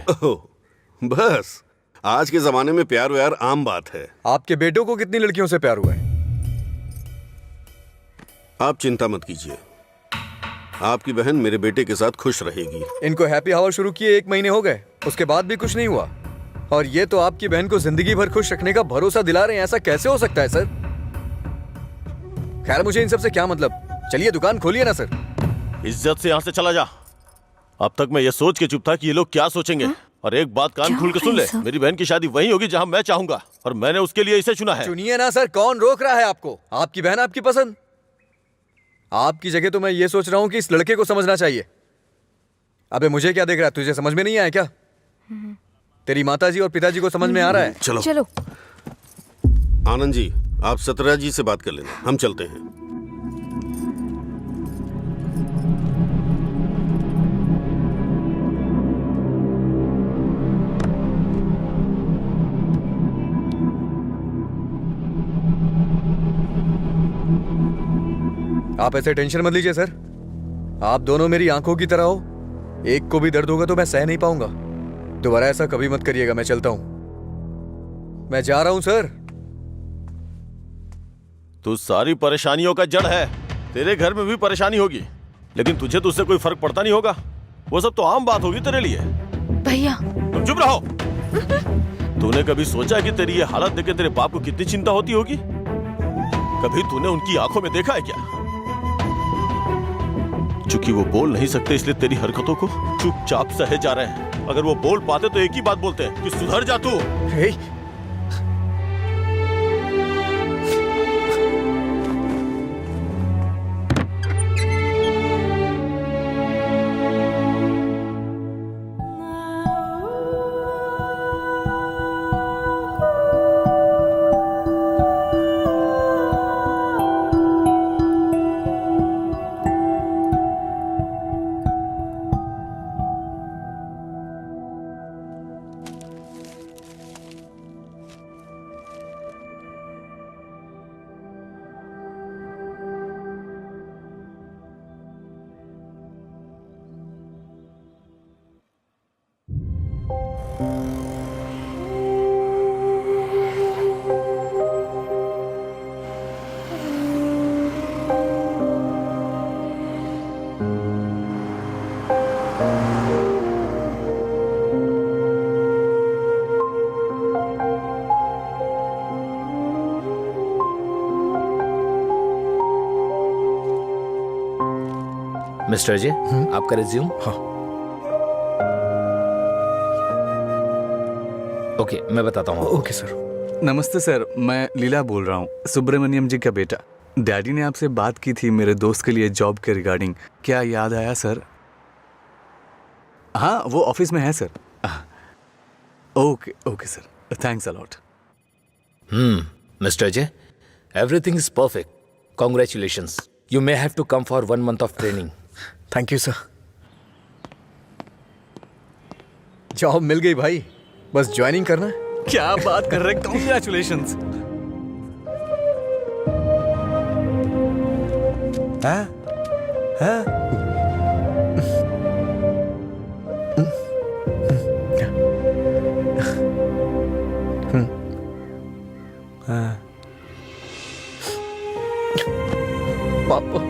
बस, आज के जमाने में प्यार व्यार आम बात है। आपके बेटों को कितनी लड़कियों से प्यार हुआ है? आप चिंता मत कीजिए, आपकी बहन मेरे बेटे के साथ खुश रहेगी। इनको हैप्पी आवर शुरू किए 1 महीने हो गए, उसके बाद भी कुछ नहीं हुआ, और ये तो आपकी बहन को जिंदगी भर खुश रखने का भरोसा दिला रहे हैं। ऐसा कैसे हो सकता है सर? खैर, मुझे इन सब से क्या मतलब। चलिए दुकान खोलिए ना सर। इज्जत से यहाँ से चला जा। अब तक मैं ये सोच के चुप था कि ये लोग क्या सोचेंगे। और एक बात कान खोल के सुन ले, मेरी बहन की शादी वहीं होगी जहाँ मैं चाहूंगा, और मैंने उसके लिए इसे चुना है। चुनिए ना सर, कौन रोक रहा है आपको? आपकी बहन आपकी पसंद। आपकी जगह तो मैं ये सोच रहा हूँ कि इस लड़के को समझना चाहिए। अबे मुझे क्या देख रहा है? तुझे समझ में नहीं आया क्या? तेरी माताजी और पिताजी को समझ में आ रहा है? चलो। आनंद जी, आप सतरा जी से बात कर लेना, हम चलते हैं। आप ऐसे टेंशन मत लीजिए सर। आप दोनों मेरी आंखों की तरह हो। एक को भी दर्द होगा तो मैं सह नहीं पाऊंगा। दोबारा ऐसा कभी मत करिएगा। मैं चलता हूं, मैं जा रहा हूं सर। तू सारी परेशानियों का जड़ है। तेरे घर में भी परेशानी होगी, लेकिन तुझे तो उससे कोई फर्क पड़ता नहीं होगा। वो सब तो आम बात होगी तेरे लिए। भैया तुम चुप रहो। तूने कभी सोचा कि तेरी ये हालत देख के तेरे बाप को कितनी चिंता होती होगी? कभी तूने उनकी आंखों में देखा है क्या? चूंकि वो बोल नहीं सकते, इसलिए तेरी हरकतों को चुपचाप सहे जा रहे हैं। अगर वो बोल पाते तो एक ही बात बोलते हैं कि सुधर जा तू। मिस्टर अजय, आपका रिज्यूम। हाँ। ओके, मैं बताता हूँ। Okay sir. नमस्ते सर, मैं लीला बोल रहा हूँ, सुब्रमण्यम जी का बेटा। डैडी ने आपसे बात की थी मेरे दोस्त के लिए जॉब के रिगार्डिंग। क्या याद आया सर? हाँ, वो ऑफिस में है sir. Okay okay sir, thanks a lot. Mister Ajay, everything is perfect. Congratulations. You may have to come for 1 month of training. Thank you sir. Job मिल गई भाई, बस ज्वाइनिंग करना है। क्या बात कर रहे हैं, कॉन्ग्रेचुलेशंस। हाँ? हाँ? हाँ। पापा,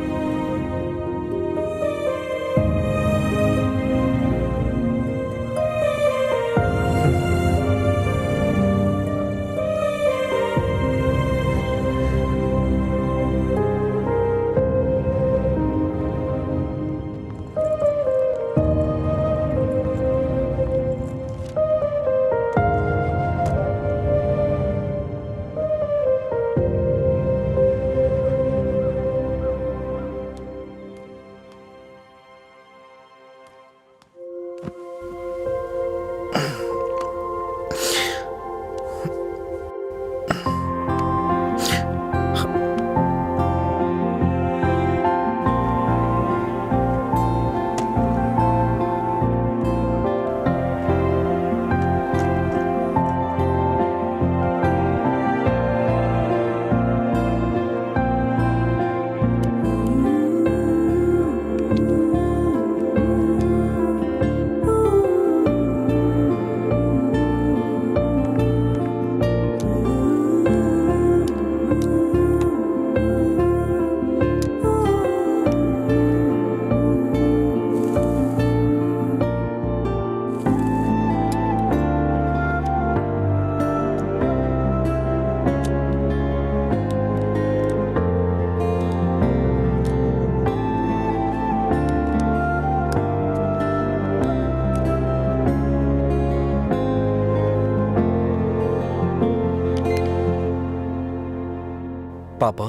पापा।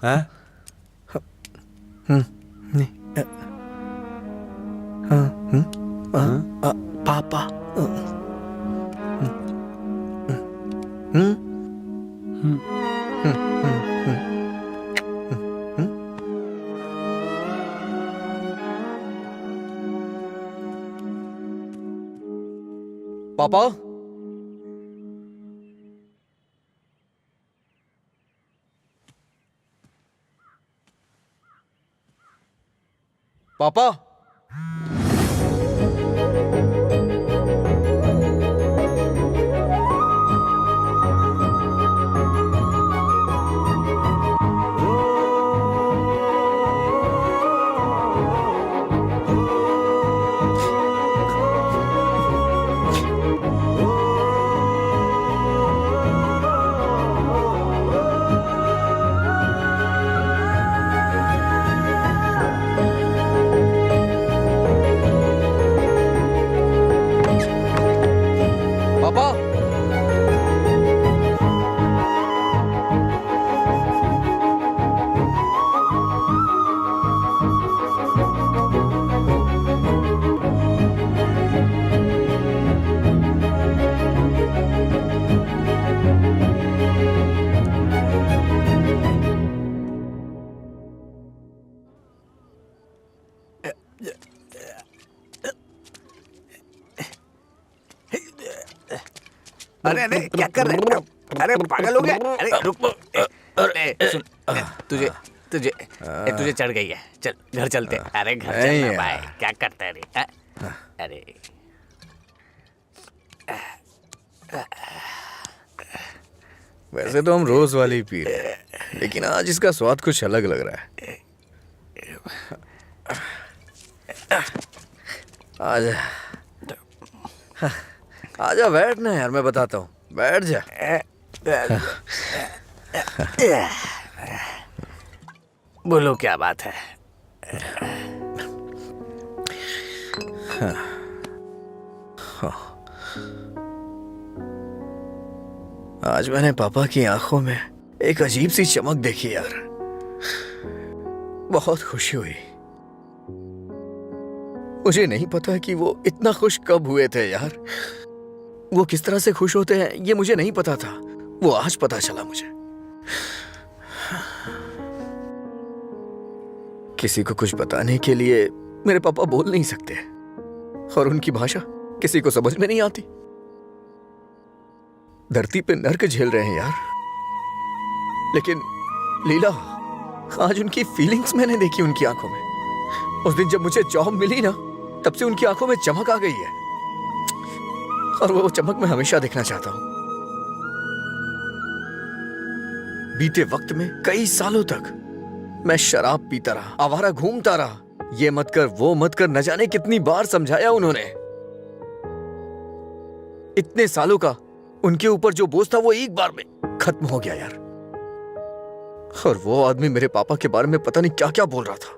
हाँ? नहीं। हाँ? पापा। पापा, पापा, पापा, अरे अरे क्या कर रहे हो? अरे पागल हो गया? अरे रुक, सुन, तुझे तुझे तुझे चढ़ गई है। चल घर चलते। अरे घर चलना भाई, क्या करता है रे? अरे वैसे तो हम रोज वाली पी रहे हैं, लेकिन आज इसका स्वाद कुछ अलग लग रहा है। आजा आजा, बैठ ना यार, मैं बताता हूँ, बैठ जा। बोलो क्या बात है? आज मैंने पापा की आंखों में एक अजीब सी चमक देखी यार, बहुत खुशी हुई। मुझे नहीं पता कि वो इतना खुश कब हुए थे यार। वो किस तरह से खुश होते हैं ये मुझे नहीं पता था, वो आज पता चला मुझे। किसी को कुछ बताने के लिए मेरे पापा बोल नहीं सकते, और उनकी भाषा किसी को समझ में नहीं आती। धरती पे नर्क झेल रहे हैं यार, लेकिन लीला, आज उनकी फीलिंग्स मैंने देखी उनकी आंखों में। उस दिन जब मुझे जॉब मिली ना, तब से उनकी आंखों में चमक आ गई है, और वो चमक मैं हमेशा देखना चाहता हूं। बीते वक्त में कई सालों तक मैं शराब पीता रहा, आवारा घूमता रहा, ये मत कर वो मत कर, न जाने कितनी बार समझाया उन्होंने। इतने सालों का उनके ऊपर जो बोझ था वो एक बार में खत्म हो गया यार। और वो आदमी मेरे पापा के बारे में पता नहीं क्या क्या बोल रहा था।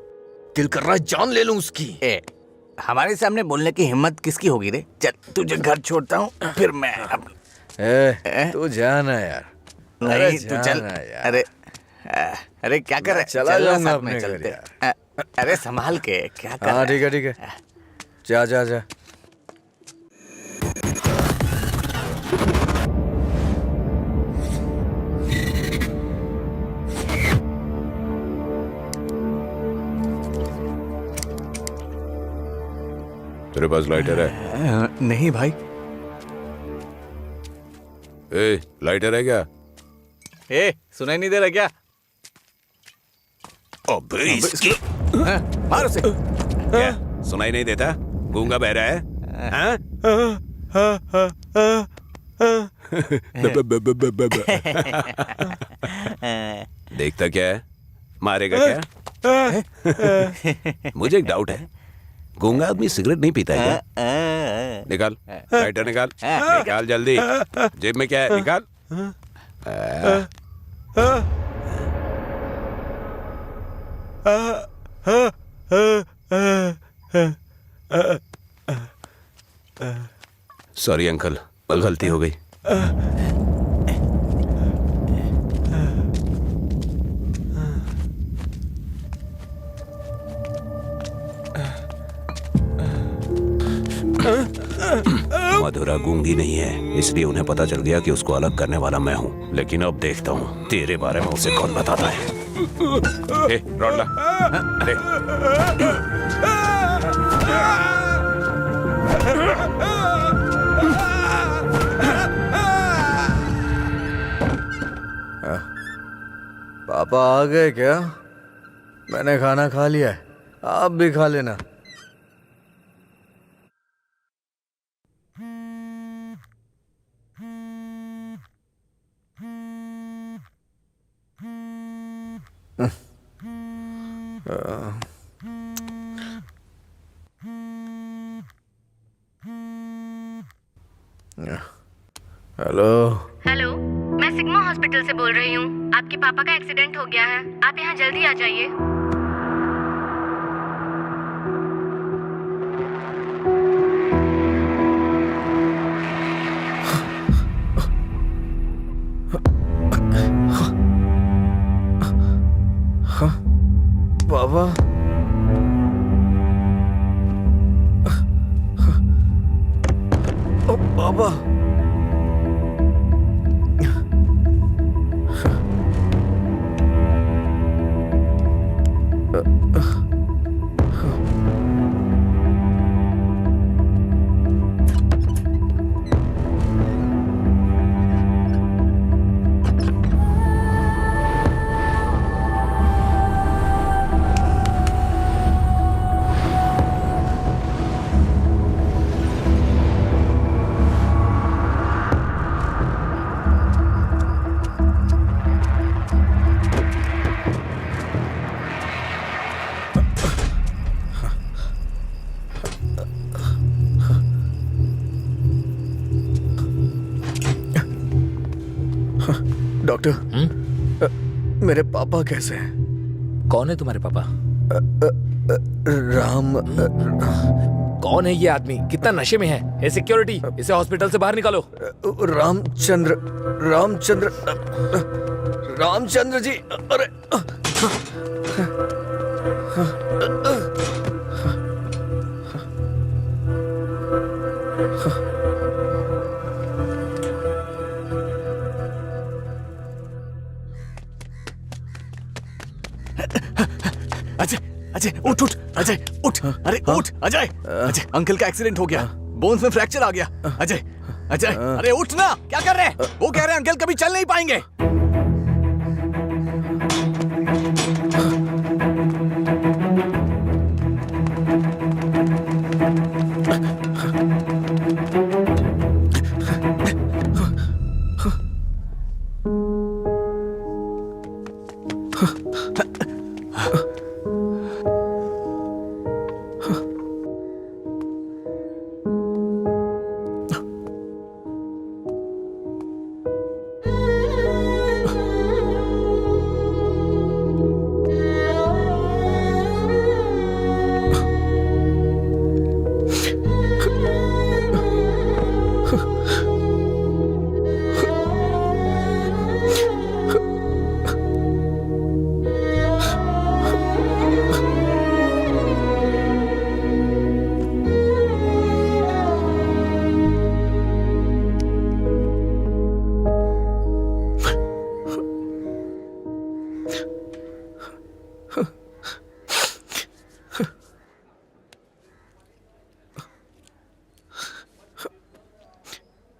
दिल कर रहा है जान ले लूं उसकी। हमारे सामने बोलने की हिम्मत किसकी होगी रे? चल तुझे घर छोड़ता हूँ, फिर मैं तू जाना यार। नहीं तू चल। अरे अरे क्या कर रहा है? चला जाऊंगा अपने घर यार। अरे संभाल के, क्या कर? हाँ ठीक है ठीक है, जा जा जा। तेरे पास लाइटर है? नहीं भाई। ए, लाइटर है क्या? ए, सुनाई नहीं दे रहा क्या? मार उसे। क्या सुनाई नहीं देता? गूंगा बहरा है? हाँ? देखता क्या है? मारेगा क्या? मुझे एक डाउट है, गूंगा आदमी सिगरेट नहीं पीता है क्या? निकाल लाइटर, निकाल निकाल जल्दी। जेब में क्या है? निकाल। सॉरी अंकल, गलती हो गई। मधुरा गूंगी नहीं है, इसलिए उन्हें पता चल गया कि उसको अलग करने वाला मैं हूँ। लेकिन अब देखता हूँ तेरे बारे में उसे कौन बताता है। ए, रॉड ला। ले। पापा आ गए क्या? मैंने खाना खा लिया है, आप भी खा लेना। हेलो। हेलो, मैं सिग्मा हॉस्पिटल से बोल रही हूँ। आपके पापा का एक्सीडेंट हो गया है, आप यहाँ जल्दी आ जाइए। पापा, पापा, डॉक्टर, मेरे पापा कैसे हैं? कौन है तुम्हारे पापा? राम। कौन है ये आदमी? कितना नशे में है? ए सिक्योरिटी, इसे हॉस्पिटल से बाहर निकालो। रामचंद्र, रामचंद्र, रामचंद्र जी। अरे अजय, अजय उठ उठ, अजय उठ, अरे उठ अजय। अजय, अंकल का एक्सीडेंट हो गया, बोन्स में फ्रैक्चर आ गया। अजय, अजय, अरे उठ ना, क्या कर रहे हैं? वो कह रहे हैं अंकल कभी चल नहीं पाएंगे।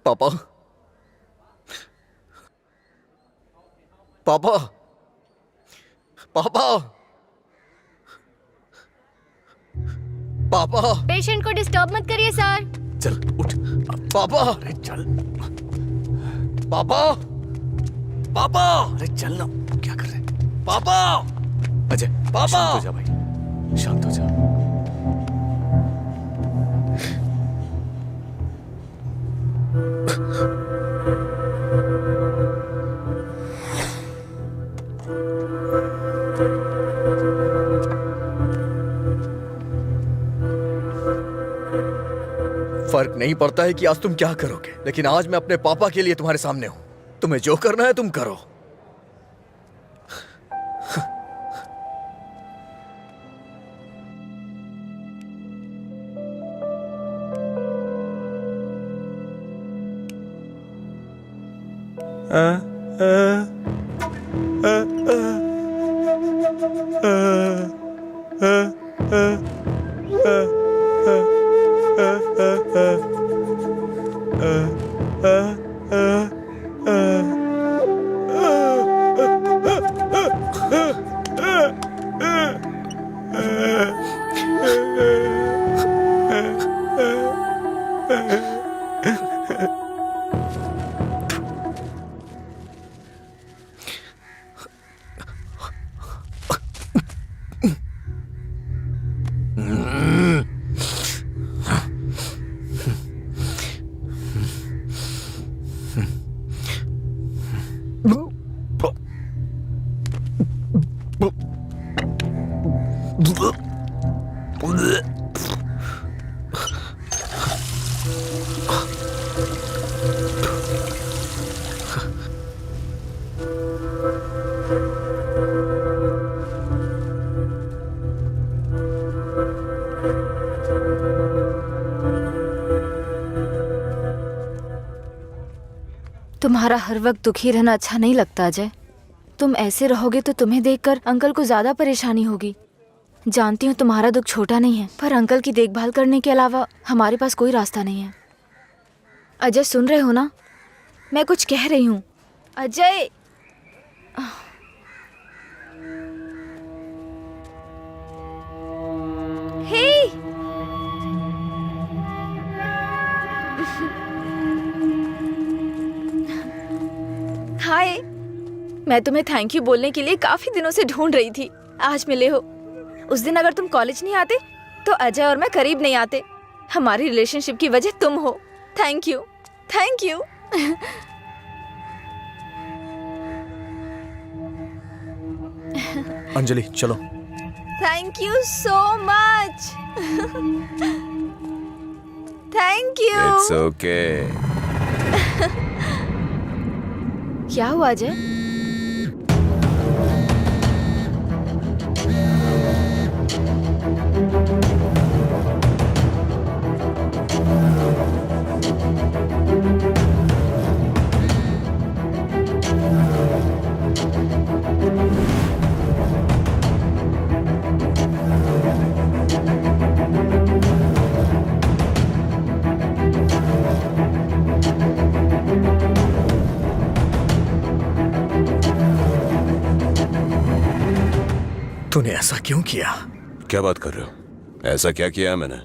पापा, पापा, पापा, पापा। पेशेंट को डिस्टर्ब मत करिए सर। चल उठ। पापा, अरे चल। पापा, पापा, अरे चल ना, क्या कर रहे? पापा। अजय, पापा। शांत हो जा भाई, शांत हो जा। फर्क नहीं पड़ता है कि आज तुम क्या करोगे, लेकिन आज मैं अपने पापा के लिए तुम्हारे सामने हूं। तुम्हें जो करना है तुम करो। तुम्हारा हर वक्त दुखी रहना अच्छा नहीं लगता अजय। तुम ऐसे रहोगे तो तुम्हें देखकर अंकल को ज्यादा परेशानी होगी। जानती हूँ तुम्हारा दुख छोटा नहीं है, पर अंकल की देखभाल करने के अलावा हमारे पास कोई रास्ता नहीं है। अजय सुन रहे हो ना? मैं कुछ कह रही हूँ। अजय हे हाय, मैं तुम्हें थैंक यू बोलने के लिए काफी दिनों से ढूंढ रही थी। आज मिले हो। उस दिन अगर तुम कॉलेज नहीं आते तो अजय और मैं करीब नहीं आते। हमारी रिलेशनशिप की वजह तुम हो। Thank you, thank you. Anjali चलो। Thank you so much. Thank you. It's okay. क्या हुआ अजय? तूने ऐसा क्यों किया? क्या बात कर रहे हो? ऐसा क्या किया मैंने?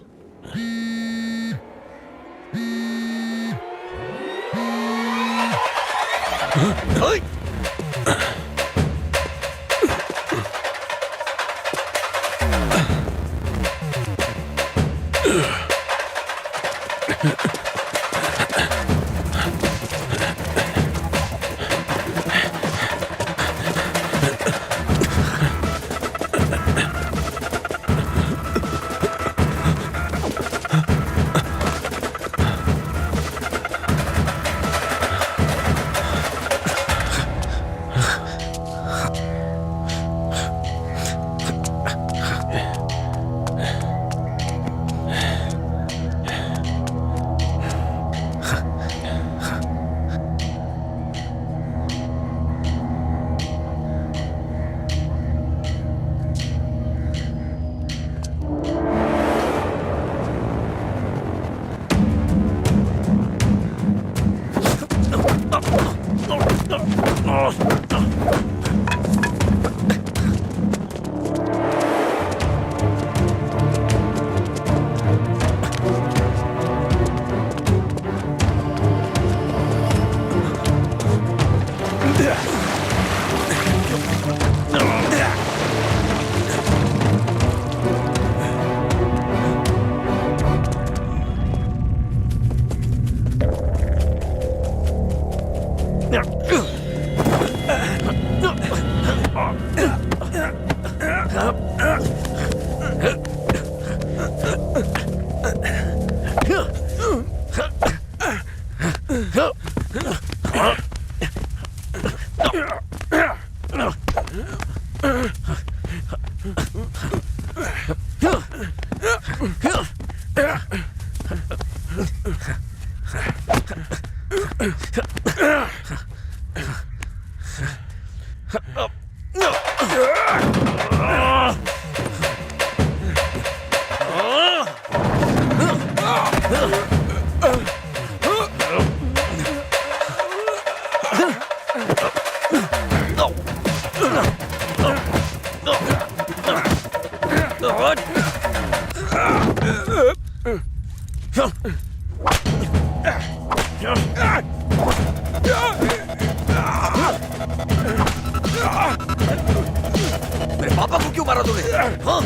मेरे पापा को क्यों मारा तूने? हाँ?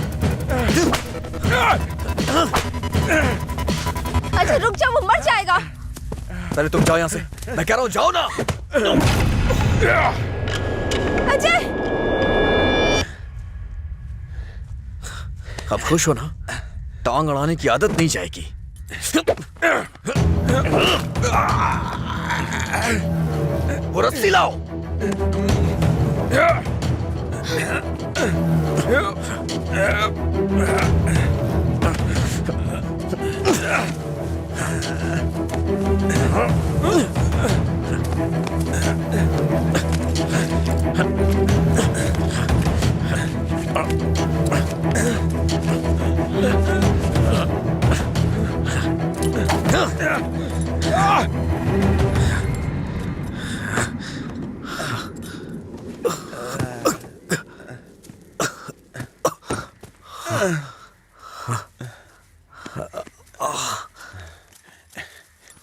अच्छा रुक जाओ, वो मर जाएगा। पहले तुम जाओ यहाँ से, मैं कह रहा हूँ जाओ ना। अजय, अब खुश हो ना? टांग अड़ाने की आदत नहीं जाएगी। वो रस्सी लाओ।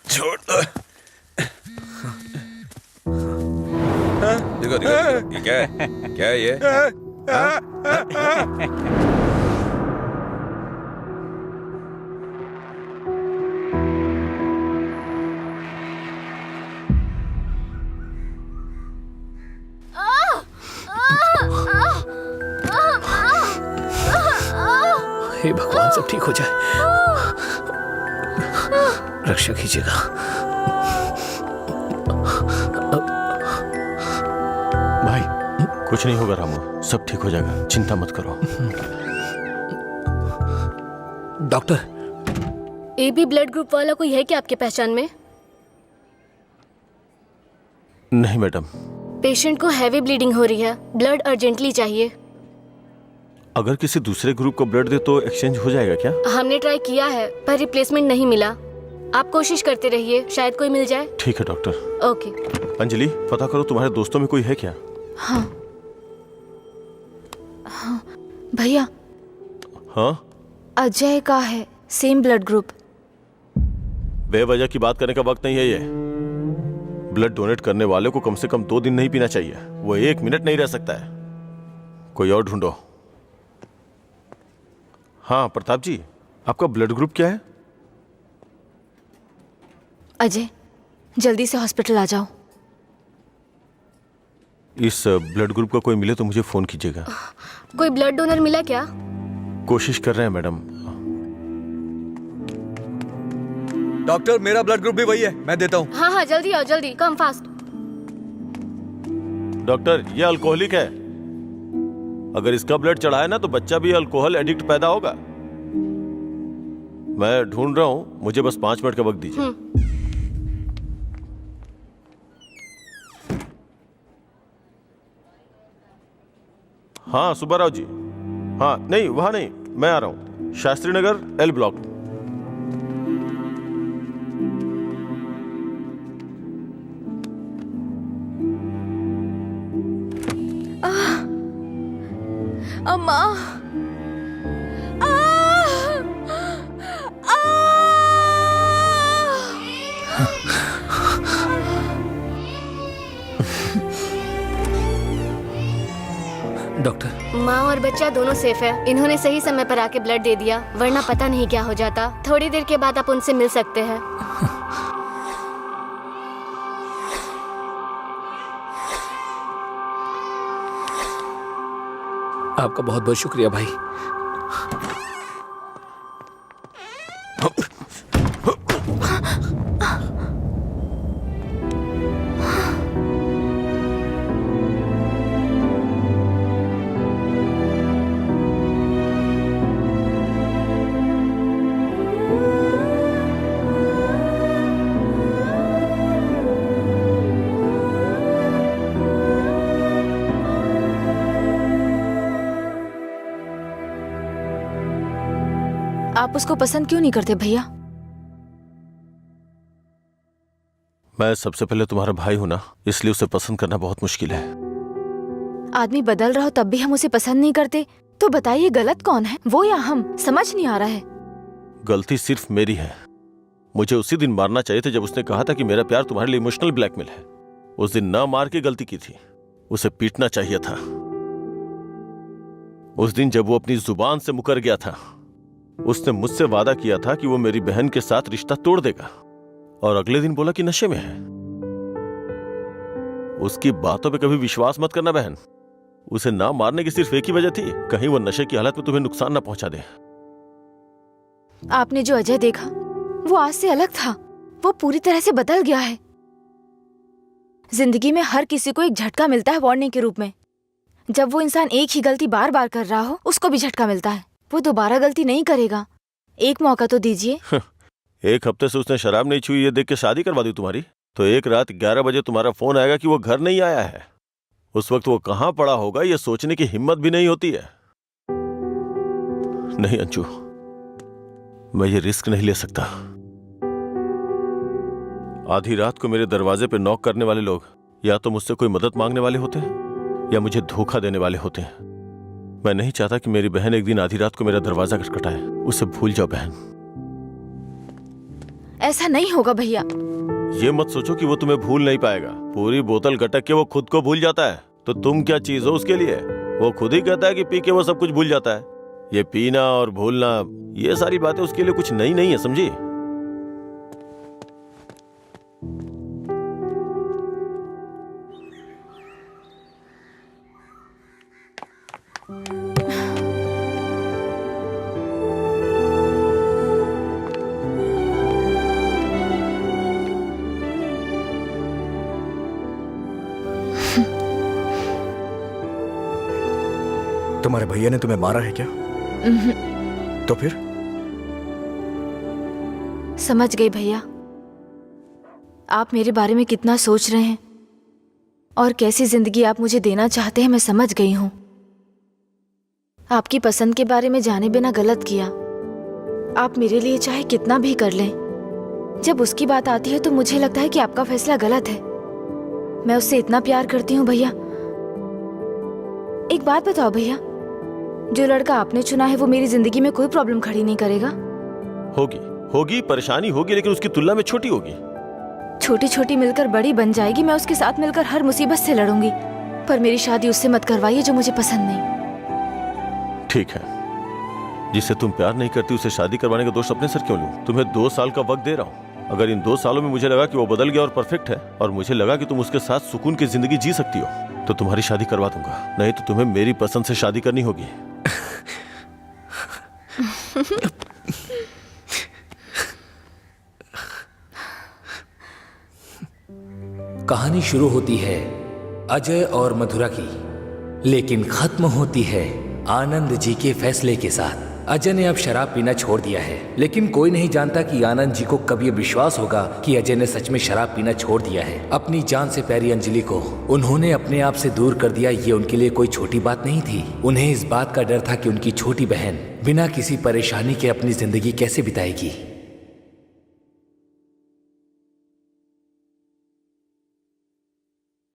छोड़ दो। देखो देखो ये क्या है? क्या है ये? हे भगवान, सब ठीक हो जाए। रक्षा कीजिएगा। भाई कुछ नहीं होगा रामू, सब ठीक हो जाएगा, चिंता मत करो। डॉक्टर, AB ब्लड ग्रुप वाला कोई है क्या आपके पहचान में? नहीं मैडम। पेशेंट को हैवी ब्लीडिंग हो रही है, ब्लड अर्जेंटली चाहिए। अगर किसी दूसरे ग्रुप को ब्लड दे तो एक्सचेंज हो जाएगा क्या? हमने ट्राई किया है पर रिप्लेसमेंट नहीं मिला। आप कोशिश करते रहिए, शायद कोई मिल जाए। ठीक है डॉक्टर। ओके। अंजलि, पता करो तुम्हारे दोस्तों में कोई है क्या? हाँ हाँ भैया, हाँ अजय का है सेम ब्लड ग्रुप। बेवजह की बात करने का वक्त नहीं है ये। ब्लड डोनेट करने वाले को कम से कम 2 दिन नहीं पीना चाहिए, वो 1 मिनट नहीं रह सकता है। कोई और ढूंढो। हाँ प्रताप जी, आपका ब्लड ग्रुप क्या है? अजय, जल्दी से हॉस्पिटल आ जाओ। इस ब्लड ग्रुप का कोई मिले तो मुझे फोन कीजिएगा। कोई ब्लड डोनर मिला क्या? कोशिश कर रहे हैं मैडम। डॉक्टर, मेरा ब्लड ग्रुप भी वही है, मैं देता हूँ। हाँ हाँ जल्दी आओ, जल्दी, कम फास्ट। डॉक्टर, ये अल्कोहलिक है, अगर इसका ब्लड चढ़ा है ना तो बच्चा भी अल्कोहल एडिक्ट पैदा होगा। मैं ढूंढ रहा हूँ, मुझे बस 5 मिनट का वक्त दीजिए। हाँ सुब्बाराव जी। हाँ नहीं, वहां नहीं, मैं आ रहा हूँ, शास्त्री नगर L ब्लॉक। अम्मा, डॉक्टर, माँ और बच्चा दोनों सेफ है। इन्होंने सही समय पर आके ब्लड दे दिया, वरना पता नहीं क्या हो जाता। थोड़ी देर के बाद आप उनसे मिल सकते हैं। आपका बहुत बहुत शुक्रिया भाई। आप उसको पसंद क्यों नहीं करते भैया? मैं सबसे पहले तुम्हारा भाई हूं ना, इसलिए उसे पसंद करना बहुत मुश्किल है। आदमी बदल रहा हो तब भी हम उसे पसंद नहीं करते, तो बताइए गलत कौन है, वो या हम? समझ नहीं आ रहा है। गलती सिर्फ मेरी है। मुझे उसी दिन मारना चाहिए था जब उसने कहा था कि मेरा प्यार तुम्हारे लिए इमोशनल ब्लैकमेल है। उस दिन ना मार के गलती की थी, उसे पीटना चाहिए था। उस दिन जब वो अपनी जुबान से मुकर गया था, उसने मुझसे वादा किया था कि वो मेरी बहन के साथ रिश्ता तोड़ देगा, और अगले दिन बोला कि नशे में है। उसकी बातों पे कभी विश्वास मत करना बहन। उसे ना मारने की सिर्फ एक ही वजह थी, कहीं वो नशे की हालत में तुम्हें नुकसान ना पहुंचा दे। आपने जो अजय देखा वो आज से अलग था। वो पूरी तरह से बदल गया है। जिंदगी में हर किसी को एक झटका मिलता है वार्निंग के रूप में। जब वो इंसान एक ही गलती बार बार कर रहा हो, उसको भी झटका मिलता है। वो दोबारा गलती नहीं करेगा। एक मौका तो दीजिए। एक हफ्ते से उसने शराब नहीं छुई ये देख के शादी करवा दी तुम्हारी, तो एक रात 11 बजे तुम्हारा फोन आएगा कि वो घर नहीं आया है। उस वक्त वो कहां पड़ा होगा ये सोचने की हिम्मत भी नहीं होती है। नहीं अंशु, मैं ये रिस्क नहीं ले सकता। आधी रात को मेरे दरवाजे पे नॉक करने वाले लोग या तो मुझसे कोई मदद मांगने वाले होते हैं या मुझे धोखा देने वाले होते हैं। मैं नहीं चाहता कि मेरी बहन एक दिन आधी रात को मेरा दरवाजा खटखटाए। उसे भूल जाओ बहन। ऐसा नहीं होगा भैया। ये मत सोचो कि वो तुम्हें भूल नहीं पाएगा। पूरी बोतल गटक के वो खुद को भूल जाता है, तो तुम क्या चीज हो उसके लिए? वो खुद ही कहता है कि पी के वो सब कुछ भूल जाता है। ये पीना और भूलना, ये सारी बातें उसके लिए कुछ नई नहीं है, समझी? तुम्हारे भैया ने तुम्हें मारा है क्या? तो फिर? समझ गई भैया, आप मेरे बारे में कितना सोच रहे हैं और कैसी जिंदगी आप मुझे देना चाहते हैं। मैं समझ गई हूं। आपकी पसंद के बारे में जाने बिना गलत किया। आप मेरे लिए चाहे कितना भी कर लें, जब उसकी बात आती है तो मुझे लगता है कि आपका फैसला गलत है। मैं उससे इतना प्यार करती हूँ भैया। एक बात बताओ भैया, जो लड़का आपने चुना है वो मेरी जिंदगी में कोई प्रॉब्लम खड़ी नहीं करेगा? होगी परेशानी होगी, लेकिन उसकी तुलना में छोटी होगी। छोटी छोटी मिलकर बड़ी बन जाएगी। मैं उसके साथ मिलकर हर मुसीबत से लड़ूंगी, पर मेरी शादी उससे मत करवाइए जो मुझे पसंद नहीं। ठीक है, जिससे तुम प्यार नहीं करती उसे शादी करवाने का दोष अपने सर क्यों लूं? तुम्हें 2 साल का वक्त दे रहा हूं। अगर इन 2 सालों में मुझे लगा कि वो बदल गया और परफेक्ट है, और मुझे लगा कि तुम उसके साथ सुकून की जिंदगी जी सकती हो, तो तुम्हारी शादी करवा दूंगा। नहीं तो तुम्हें मेरी पसंद से शादी करनी होगी। कहानी शुरू होती है अजय और मधुरा की, लेकिन खत्म होती है आनंद जी के फैसले के साथ। अजय ने अब शराब पीना छोड़ दिया है, लेकिन कोई नहीं जानता कि आनंद जी को कब ये विश्वास होगा कि अजय ने सच में शराब पीना छोड़ दिया है। अपनी जान से प्यारी अंजलि को उन्होंने अपने आप से दूर कर दिया, ये उनके लिए कोई छोटी बात नहीं थी। उन्हें इस बात का डर था कि उनकी छोटी बहन बिना किसी परेशानी के अपनी जिंदगी कैसे बिताएगी।